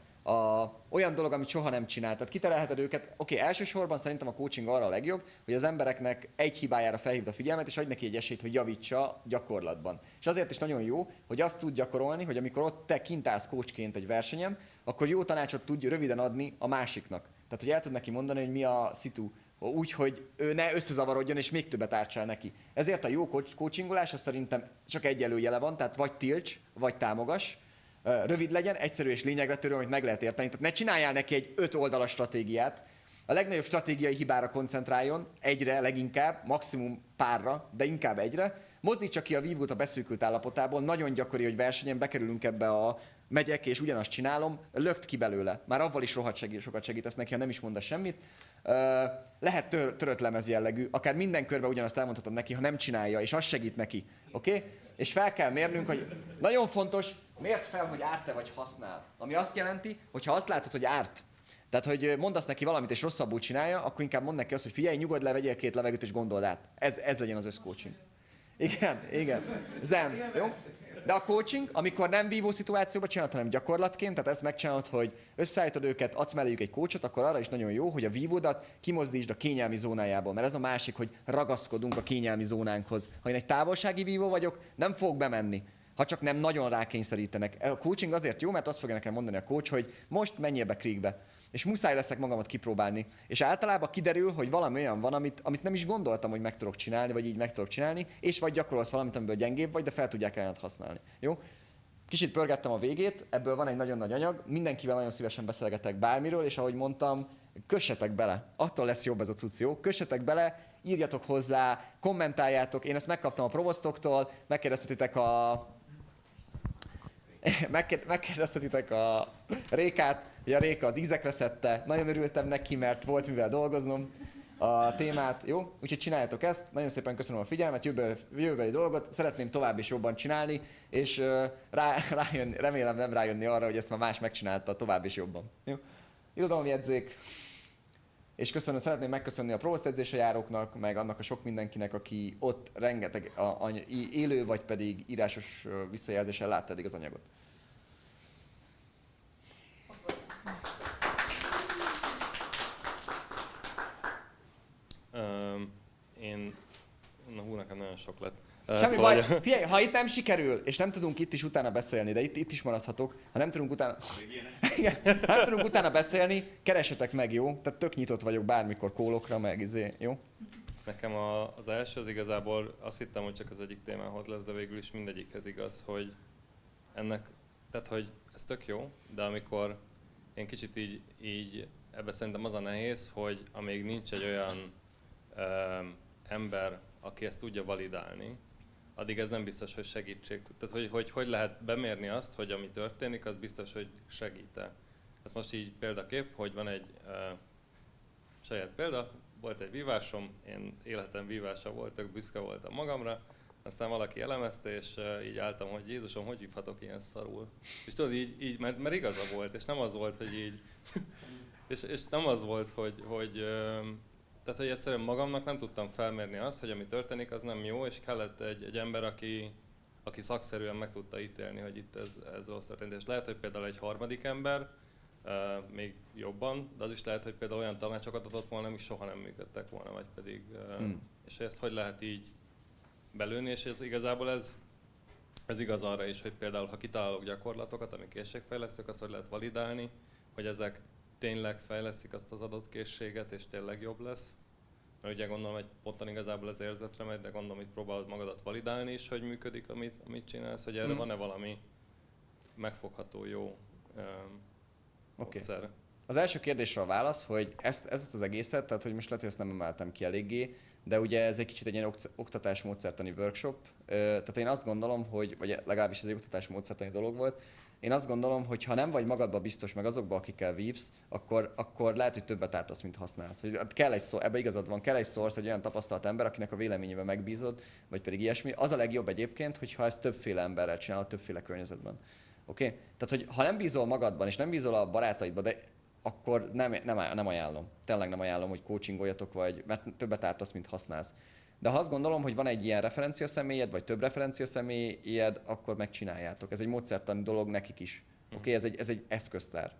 olyan dolog, amit soha nem csinál. Tehát kiterelheted őket. Oké, elsősorban szerintem a coaching arra a legjobb, hogy az embereknek egy hibájára felhívd a figyelmet, és adj neki egy esélyt, hogy javítsa gyakorlatban. És azért is nagyon jó, hogy azt tud gyakorolni, hogy amikor ott te kint állsz coachként egy versenyen, akkor jó tanácsot tudj röviden adni a másiknak. Tehát, hogy el tud neki mondani, hogy mi a szitu, úgy, hogy ő ne összezavarodjon, és még többet ártsál neki. Ezért a jó coachingolás, az szerintem csak egy előjele van, tehát vagy tilts, vagy támogass. Rövid legyen, egyszerű és lényegre törő, amit meg lehet érteni. Tehát ne csináljál neki egy 5 oldalas stratégiát. A legnagyobb stratégiai hibára koncentráljon, egyre leginkább, maximum párra, de inkább egyre. Mozdítsa ki a vívót a beszűkült állapotából. Nagyon gyakori, hogy versenyen bekerülünk ebbe a megyek és ugyanazt csinálom, lökt ki belőle. Már avval is sokat segítesz neki, ha nem is mondasz semmit. Lehet törött lemez jellegű, akár minden körben ugyanazt elmondhatod neki, ha nem csinálja, és az segít neki. Oké? És fel kell mérnünk, hogy nagyon fontos, mért fel, hogy árt-e vagy használ. Ami azt jelenti, hogy ha azt látod, hogy árt, tehát hogy mondasz neki valamit és rosszabbul csinálja, akkor inkább mondd neki azt, hogy figyelj, nyugodj le, vegyél 2 levegőt és gondold át. Ez legyen az összcoaching. Igen. Zen, jó? De a coaching, amikor nem vívó szituációban csinálod, hanem gyakorlatként, tehát ezt megcsinálod, hogy összeállítod őket, adsz melléjük egy coachot, akkor arra is nagyon jó, hogy a vívódat kimozdítsd a kényelmi zónájából. Mert ez a másik, hogy ragaszkodunk a kényelmi zónánkhoz. Ha én egy távolsági vívó vagyok, nem fogok bemenni, ha csak nem nagyon rákényszerítenek. A coaching azért jó, mert azt fogja nekem mondani a coach, hogy most menjél be creekbe. És muszáj leszek magamat kipróbálni. És általában kiderül, hogy valami olyan van, amit nem is gondoltam, hogy meg tudok csinálni, vagy így meg tudok csinálni, és vagy gyakorolsz valamit, amiből gyengébb vagy, de fel tudják ellent használni. Jó? Kicsit pörgettem a végét, ebből van egy nagyon nagy anyag, mindenkivel nagyon szívesen beszélgetek bármiről, és ahogy mondtam, kössetek bele. Attól lesz jobb ez a cucc, jó? Kössetek bele, írjatok hozzá, kommentáljátok. Én ezt megkaptam a provosztoktól, megkérdezhetitek a Rékát, hogy a Réka az ízekre szedte. Nagyon örültem neki, mert volt mivel dolgoznom a témát. Jó? Úgyhogy csináljátok ezt. Nagyon szépen köszönöm a figyelmet, jövőbeli dolgot. Szeretném tovább is jobban csinálni, és remélem nem rájönni arra, hogy ezt már más megcsinálta tovább is jobban. Jó? Irodalomjegyzék. És szeretném megköszönni a provosztedzésre járóknak, meg annak a sok mindenkinek, aki ott rengeteg élő vagy pedig írásos visszajelzéssel látta eddig az anyagot. Nekem nagyon sok lett. Semmi baj, figyelj, ha itt nem sikerül, és nem tudunk itt is utána beszélni, de itt is maradhatok, ha nem tudunk utána beszélni, keressetek meg, jó? Tehát tök nyitott vagyok bármikor kólokra, meg jó? Nekem az első az igazából azt hittem, hogy csak az egyik témához lesz, de végül is mindegyikhez igaz, hogy tehát hogy ez tök jó, de amikor én kicsit így ebben szerintem az a nehéz, hogy amíg nincs egy olyan ember, aki ezt tudja validálni, addig ez nem biztos, hogy segítség tud. Tehát hogy lehet bemérni azt, hogy ami történik, az biztos, hogy segít-e. Ez most így példakép, hogy van egy saját példa, volt egy vívásom, én életem vívása volt, tök büszke voltam magamra, aztán valaki elemezte, és így álltam, hogy Jézusom, hogy hívhatok ilyen szarul? És tudod, így mert igaza volt, és nem az volt, hogy így... és nem az volt, tehát, hogy egyszerűen magamnak nem tudtam felmérni azt, hogy ami történik, az nem jó, és kellett egy ember, aki szakszerűen meg tudta ítélni, hogy itt ez rossz történt. És lehet, hogy például egy harmadik ember még jobban, de az is lehet, hogy például olyan tanácsokat adott volna, amik soha nem működtek volna, vagy pedig... És hogy ezt hogy lehet így belőni, és ez igazából ez igaz arra is, hogy például ha kitalálok gyakorlatokat, ami készségfejlesztők, azt hogy lehet validálni, hogy ezek tényleg fejlesztik azt az adott készséget, és tényleg jobb lesz. Mert ugye gondolom, hogy ponton igazából az érzetre megy, de gondolom, hogy próbálod magadat validálni is, hogy működik, amit csinálsz, hogy erre van-e valami megfogható jó módszer. Az első kérdésre a válasz, hogy ezt az egészet, tehát hogy most lehet, hogy ezt nem emeltem ki eléggé, de ugye ez egy kicsit egy ilyen oktatásmódszertani workshop. Tehát én azt gondolom, hogy, vagy legalábbis ez egy oktatásmódszertani dolog volt, én azt gondolom, hogy ha nem vagy magadba biztos, meg azokba, akikkel vívsz, akkor lehet, hogy többet ártasz, mint használsz. Hogy kell egy szó, ebbe igazad van, kell egy source, egy olyan tapasztalt ember, akinek a véleményével megbízod, vagy pedig ilyesmi. Az a legjobb egyébként, hogyha ezt többféle emberrel csinálod, többféle környezetben. Oké? Tehát, hogy ha nem bízol magadban, és nem bízol a barátaidban, de akkor nem ajánlom. Tényleg nem ajánlom, hogy coachingoljatok, mert többet ártasz, mint használsz. De ha azt gondolom, hogy van egy ilyen referencia személyed, vagy több referencia személyed, akkor megcsináljátok. Ez egy módszertani dolog nekik is. Oké, ez egy eszköztár.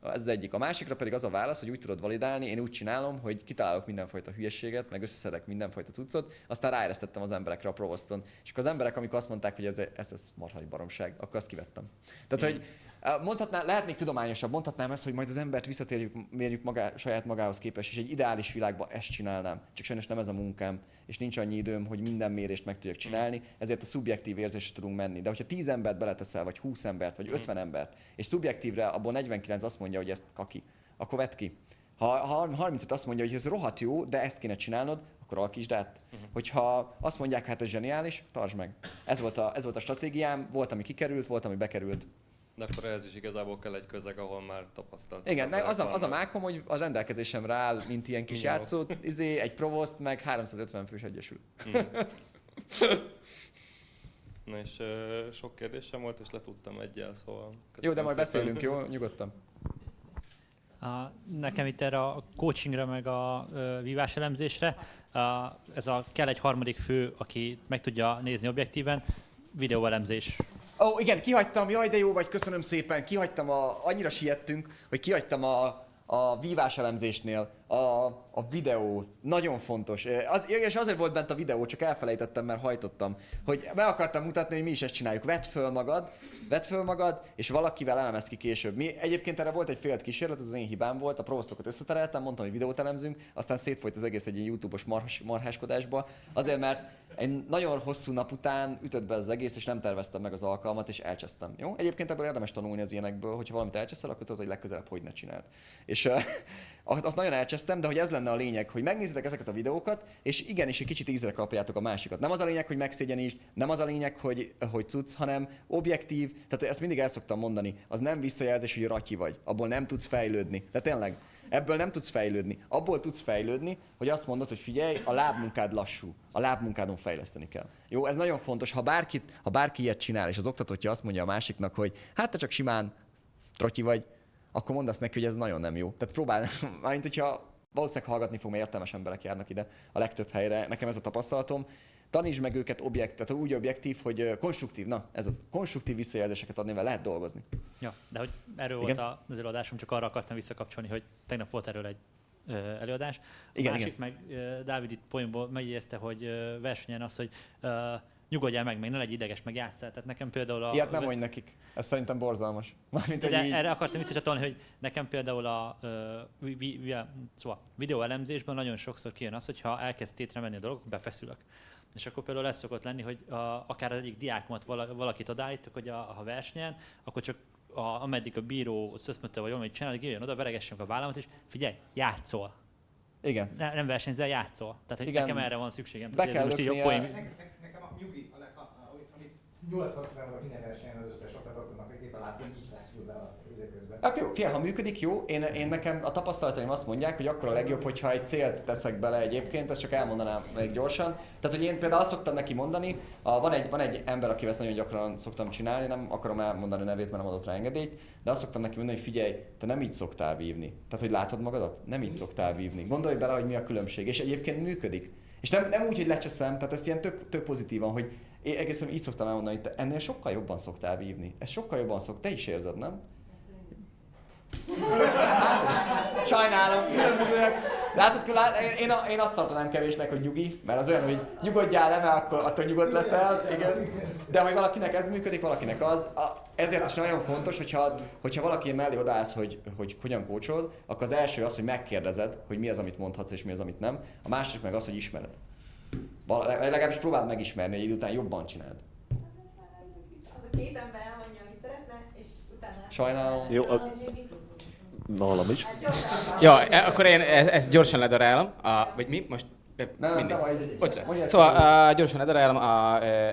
Ez az egyik. A másikra pedig az a válasz, hogy úgy tudod validálni, én úgy csinálom, hogy kitalálok mindenfajta hülyeséget, meg összeszedek mindenfajta cuccot, aztán ráeresztettem az emberekre a Provoston. És akkor az emberek, amikor azt mondták, hogy ez marha nagy baromság, akkor azt kivettem. Tehát, hogy lehet még tudományosabb, mondhatnám ezt, hogy majd az embert visszatérjük saját magához képest, és egy ideális világban ezt csinálnám. Csak sajnos nem ez a munkám, és nincs annyi időm, hogy minden mérést meg tudjak csinálni, ezért a szubjektív érzésre tudunk menni. De hogyha 10 embert beleteszel, vagy 20 embert, vagy 50 embert, és szubjektívre abból 49 azt mondja, hogy ezt kaki, akkor vedd ki. Ha 35 azt mondja, hogy ez rohadt jó, de ezt kéne csinálnod, akkor alakítsd át. Hogyha azt mondják, hát ez zseniális, tartsd meg. Ez volt a stratégiám, volt, ami kikerült, volt, ami bekerült. De akkor ehhez is igazából kell egy közeg, ahol már tapasztalt. Igen, az a mákom, hogy a rendelkezésemre áll, mint ilyen kis játszó, egy Provost, meg 350 fős egyesül. Na és sok kérdésem volt, és letudtam egyel, szóval... Jó, de majd beszélünk, jó? Nyugodtan. Nekem itt erre a coachingra, meg a víváselemzésre, kell egy harmadik fő, aki meg tudja nézni objektíven, videóelemzés. Igen, kihagytam, jaj de jó vagy, köszönöm szépen, kihagytam, annyira siettünk, hogy kihagytam a víváselemzésnél a videó, nagyon fontos. És azért volt bent a videó, csak elfelejtettem, mert hajtottam, hogy meg akartam mutatni, hogy mi is ezt csináljuk. Vedd föl magad, és valakivel elemezd ki később. Egyébként erre volt egy félt kísérlet, ez az én hibám volt, a Provostokat összetereltem, mondtam, hogy videót elemzünk, aztán szétfolyt az egész egy ilyen YouTube-os marháskodásba, azért mert egy nagyon hosszú nap után ütött be az egész, és nem terveztem meg az alkalmat, és elcsesztem. Jó? Egyébként ebből érdemes tanulni az ilyenekből, hogyha valamit elcseszel, akkor tudod, hogy legközelebb hogy ne csináld. És azt nagyon elcsesztem, de hogy ez lenne a lényeg, hogy megnézitek ezeket a videókat, és igenis egy kicsit ízre kapjátok a másikat. Nem az a lényeg, hogy megszégyenítsd, nem az a lényeg, hogy cucc, hanem objektív, tehát ezt mindig el szoktam mondani, az nem visszajelzés, hogy ratyi vagy, abból nem tudsz fejlődni. De tényleg, ebből nem tudsz fejlődni. Abból tudsz fejlődni, hogy azt mondod, hogy figyelj, a lábmunkád lassú, a lábmunkádon fejleszteni kell. Jó, ez nagyon fontos, ha bárki ilyet csinál, és az oktatótja azt mondja a másiknak, hogy hát te csak simán trotyi vagy, akkor mondd azt neki, hogy ez nagyon nem jó. Tehát próbál, mármint hogyha valószínűleg hallgatni fog, mert értelmes emberek járnak ide a legtöbb helyre, nekem ez a tapasztalatom. Tanítsd meg őket tehát úgy objektív, hogy konstruktív, konstruktív visszajelzéseket adni, mert lehet dolgozni. Ja, de hogy erről igen? volt az előadásom, csak arra akartam visszakapcsolni, hogy tegnap volt erről egy előadás. Igen, másik meg Dávid itt poénból megjegyezte, hogy versenyen az, hogy nyugodjál meg, még ne legy ideges, meg játsszál. Tehát nekem például ilyet nem mondj nekik. Ez szerintem borzalmas. Mármint, de erre akartam visszacsatolni, hogy nekem például a videóelemzésben nagyon sokszor kijön az, hogy ha elkezd tétre menni a dolog, befeszülök. És akkor például ez szokott lenni, hogy akár az egyik diákomat valakit odaállítok, hogy ha versenyen, akkor csak ameddig a bíró szöszmötte vagy valamit csinál, jöjjön oda, veregessem a vállamat, és figyelj, játszol. Igen. Nem versenyzel, játszol. Tehát hogy nekem erre van szükségem. Be kell lökni nekem a nyugi, amit 80 van minden versenyen az összes oktatóknak, hogy éppen látom, hogy így feszül be a közben. Akkor jó, figyelj, ha működik, jó. Én nekem a tapasztalataim azt mondják, hogy akkor a legjobb, hogyha egy célt teszek bele egyébként, ezt csak elmondanám még gyorsan. Tehát, hogy én például azt szoktam neki mondani, van egy ember, akivel ezt nagyon gyakran szoktam csinálni, nem akarom elmondani a nevét, mert nem adott rá engedélyt, de azt szoktam neki mondani, hogy figyelj, te nem így szoktál vívni. Tehát, hogy látod magadat? Nem így szoktál vívni. Gondolj bele, hogy mi a különbség. És egyébként működik. És nem úgy, hogy lecseszem, tehát ezt ilyen tök pozitívan, hogy én egészen így szoktam elmondani, hogy te ennél sokkal jobban szoktál vívni. Ez sokkal jobban te is érzed, nem? Sajnálom, különbözőek. Látod, én azt tartanám kevésnek, hogy nyugi, mert az olyan, hogy nyugodjál le, mert akkor attól nyugodt leszel, igen. De hogy valakinek ez működik, valakinek az. Ezért is nagyon fontos, hogyha valaki mellé odaállsz, hogy hogyan kócsolod, akkor az első az, hogy megkérdezed, hogy mi az, amit mondhatsz, és mi az, amit nem. A másik meg az, hogy ismered. Legalábbis próbáld megismerni, hogy idő után jobban csináld. Az a két ember elmondja, amit szeretne, és utána... Sajnálom. Jó, nálam is. Ja, akkor én ezt gyorsan ledarálom. Vagy mi? Most Szóval gyorsan edarálom,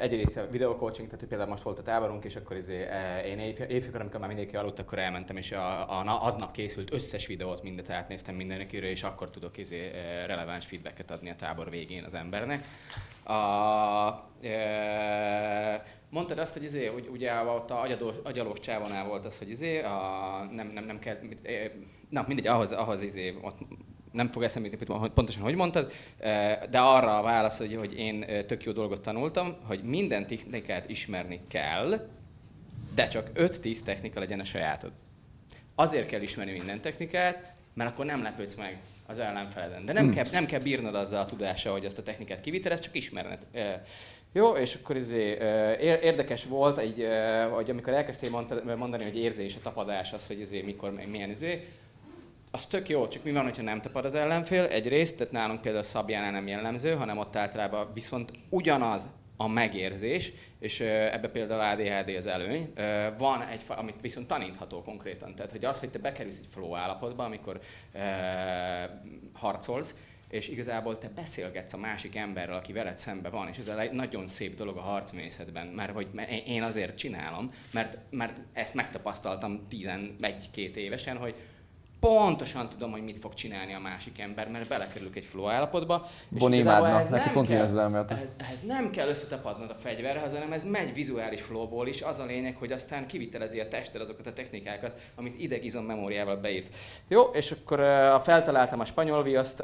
egyrészt a videocoaching, tehát például most volt a táborunk, és akkor én éjfélkor, amikor már mindenki aludt, akkor elmentem, és aznap készült összes videót, mindet átnéztem mindenkiről, és akkor tudok releváns feedbacket adni a tábor végén az embernek. Mondtad azt, hogy ugye ott a agyalós csávonál volt az, hogy nem kell, na mindegy, ahhoz ott nem fog eszembe jutni, hogy pontosan hogy mondtad, de arra a válasz, hogy én tök jó dolgot tanultam, hogy minden technikát ismerni kell, de csak 5-10 technika legyen a sajátod. Azért kell ismerni minden technikát, mert akkor nem lepődsz meg az ellenfeleden. De nem kell bírnod azzal a tudással, hogy azt a technikát kiviteled, csak ismerned. Jó, és akkor érdekes volt, hogy amikor elkezdtél mondani, hogy érzés, a tapadás, az, hogy mikor, milyen az tök jó, csak mi van, hogyha nem tapad az ellenfél egyrészt, tehát nálunk például Szabjánál nem jellemző, hanem ott általában viszont ugyanaz a megérzés, és ebbe például ADHD az előny, van egy, amit viszont tanítható konkrétan, tehát hogy az, hogy te bekerülsz egy flow állapotba, amikor harcolsz, és igazából te beszélgetsz a másik emberrel, aki veled szembe van, és ez egy nagyon szép dolog a harcmészetben, mert én azért csinálom, mert ezt megtapasztaltam 11-2 évesen, hogy pontosan tudom, hogy mit fog csinálni a másik ember, mert belekerülök egy flow állapotba. Boni imádna, neki pont ilyen az elmélete. Ehhez nem kell összetapadnod a fegyverhez, hanem ez megy vizuális flowból is. Az a lényeg, hogy aztán kivitelezi a tested azokat a technikákat, amit idegizom memóriával beírsz. Jó, és akkor feltaláltam a spanyol viaszt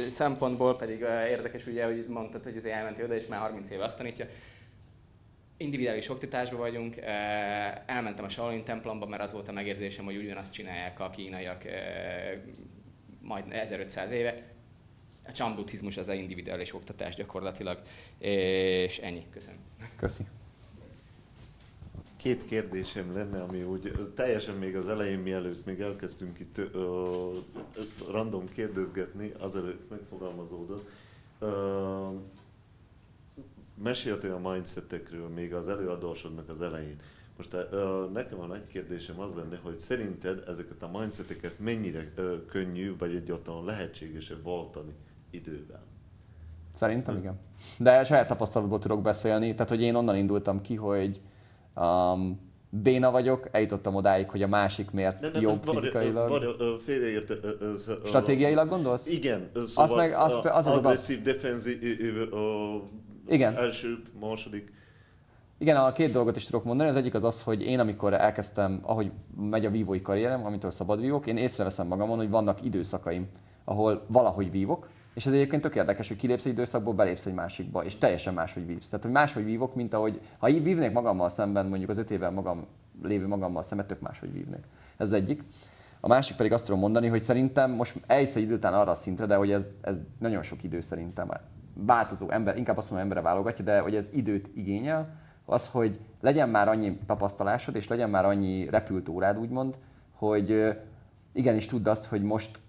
szempontból, pedig érdekes ugye, hogy mondtad, hogy elmentél oda, és már 30 éve azt tanítja. Individuális oktatásban vagyunk, elmentem a Shaolin templomba, mert az volt a megérzésem, hogy ugyanazt csinálják a kínaiak majd 1500 éve. A Chan buddhizmus az a individuális oktatás gyakorlatilag, és ennyi. Köszönöm. Köszi. 2 kérdésem lenne, ami úgy teljesen még az elején, mielőtt még elkezdtünk itt random kérdezgetni, azelőtt megfogalmazódott. Meséltél a mindsetekről még az előadásodnak az elején. Most nekem a nagy kérdésem az lenne, hogy szerinted ezeket a mindseteket mennyire könnyű, vagy egyáltalán lehetséges-e váltani idővel? Szerintem igen. De saját tapasztalatból tudok beszélni, tehát hogy én onnan indultam ki, hogy béna vagyok, eljutottam odáig, hogy a másik miért jobb fizikailag. Stratégiailag gondolsz? Igen, szóval az agresszív, defenzív, igen. Első, második. Igen, a 2 dolgot is tudok mondani. Az egyik az, hogy én amikor elkezdtem, ahogy megy a vívói karrierem, amitől szabad vívok, én észreveszem magamon, hogy vannak időszakaim, ahol valahogy vívok, és ez egyébként tök érdekes, hogy kilépsz egy időszakból, belépsz egy másikba, és teljesen máshogy vívsz. Tehát, hogy máshogy vívok, mint ahogy, ha így vívnék magammal szemben, mondjuk az 5 évvel lévő magammal szemben, tök máshogy vívnék. Ez az egyik. A másik pedig azt tudom mondani, hogy szerintem most eljutsz egy idő után arra a szintre, de hogy ez nagyon sok idő szerintem. Változó ember, inkább azt mondom, emberre válogatja, de hogy ez időt igényel, az, hogy legyen már annyi tapasztalásod, és legyen már annyi repült órád, úgymond, hogy igenis tudd azt, hogy most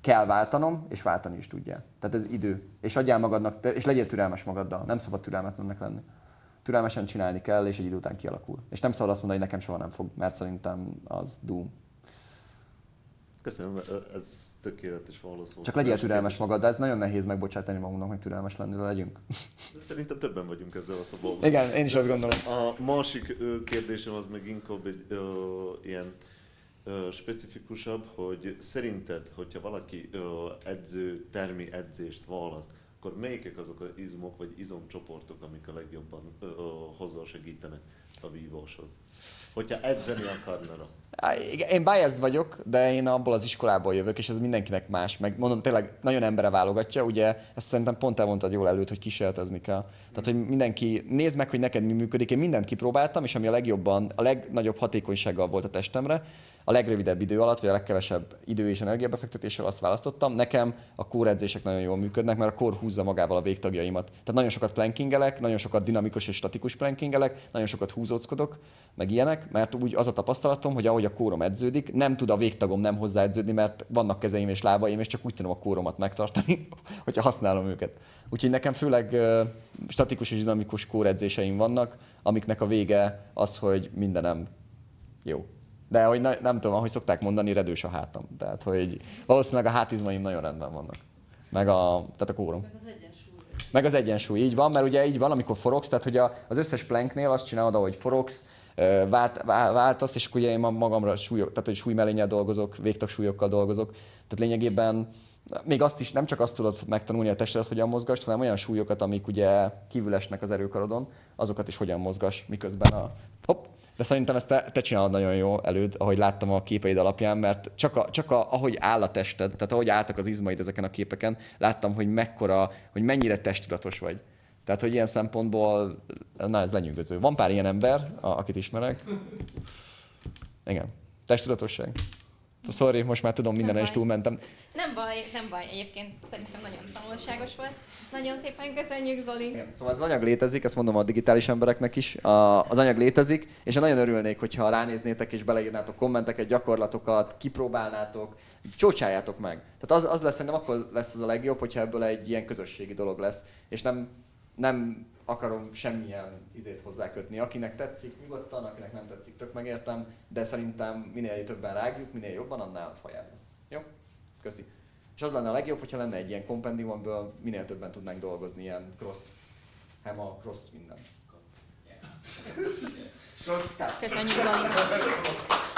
kell váltanom, és váltani is tudjál. Tehát ez idő. És adjál magadnak, és legyél türelmes magaddal. Nem szabad türelmetlennek lenni. Türelmesen csinálni kell, és egy idő után kialakul. És nem szabad azt mondani, hogy nekem soha nem fog, mert szerintem az doom. Köszönöm, ez tökéletes válasz volt. Csak legyél türelmes magaddal, ez nagyon nehéz megbocsátani magunknak, hogy türelmes lenni, de legyünk. Szerintem többen vagyunk ezzel a szabadban. Igen, én is azt gondolom. A másik kérdésem az meg inkább egy ilyen specifikusabb, hogy szerinted, hogyha valaki termi edzést választ, akkor melyikek azok az izmok vagy izomcsoportok, amik a legjobban hozzásegítenek a víváshoz? Hogyha edzeni akarnára. Én biased vagyok, de én abból az iskolából jövök, és ez mindenkinek más. Meg mondom, tényleg nagyon embere válogatja, ugye ezt szerintem pont elmondtad jól előtt, hogy kísérletezni kell. Tehát, hogy mindenki nézd meg, hogy neked mi működik. Én mindent kipróbáltam, és ami a legnagyobb hatékonysággal volt a testemre, a legrövidebb idő alatt, vagy a legkevesebb idő és energiabefektetéssel azt választottam. Nekem a core edzések nagyon jól működnek, mert a core húzza magával a végtagjaimat. Tehát nagyon sokat plankingelek, nagyon sokat dinamikus és statikus plankingelek, nagyon sokat húzóckodok, meg ilyenek, mert úgy az a tapasztalatom, hogy ahogy a kórom edződik, nem tud a végtagom nem hozzáedződni, mert vannak kezeim és lábaim, és csak úgy tudom a kóromat megtartani, hogyha használom őket. Úgyhogy nekem főleg statikus és dinamikus core edzéseim vannak, amiknek a vége az, hogy mindenem jó. De hogy nem tudom, ahogy szokták mondani, redős a hátam. Tehát, hogy valószínűleg a hátizmaim nagyon rendben vannak. tehát a kórum. Meg az egyensúly, így van, mert ugye így van, amikor forogsz, tehát hogy az összes planknél azt csinálod, ahogy forogsz, váltasz, és akkor ugye én magamra tehát hogy súlymelénnyel dolgozok, végtagsúlyokkal dolgozok, tehát lényegében még azt is, nem csak azt tudod megtanulni a testedet, hogyan mozgass, hanem olyan súlyokat, amik ugye kívül esnek az erőkarodon, azokat is hogyan mozgass, miközben De szerintem ezt te csinálod nagyon jó előd, ahogy láttam a képeid alapján, mert csak ahogy áll a tested, tehát ahogy álltak az izmaid ezeken a képeken, láttam, hogy mennyire testtudatos vagy. Tehát, hogy ilyen szempontból, na ez lenyűgöző. Van pár ilyen ember, akit ismerek. Igen. Testtudatosság. Sorry, most már tudom, mindenen is túlmentem. Nem baj, egyébként szerintem nagyon tanulságos volt. Nagyon szépen köszönjük, Zoli. Igen. Szóval az anyag létezik, ezt mondom a digitális embereknek is. Az anyag létezik, és én nagyon örülnék, hogyha ránéznétek és beleírnátok kommenteket, gyakorlatokat, kipróbálnátok, csócsáljátok meg. Tehát az lesz, szerintem akkor lesz az a legjobb, hogyha ebből egy ilyen közösségi dolog lesz, és nem akarom semmilyen izét hozzákötni. Akinek tetszik, nyugodtan, akinek nem tetszik, tök megértem, de szerintem minél többen rágjuk, minél jobban, annál fajább lesz. Jó? Köszi. És az lenne a legjobb, hogyha lenne egy ilyen kompendium, amiből minél többen tudnánk dolgozni, ilyen cross hema, cross minden. Cross cut. Köszönjük, Zoli.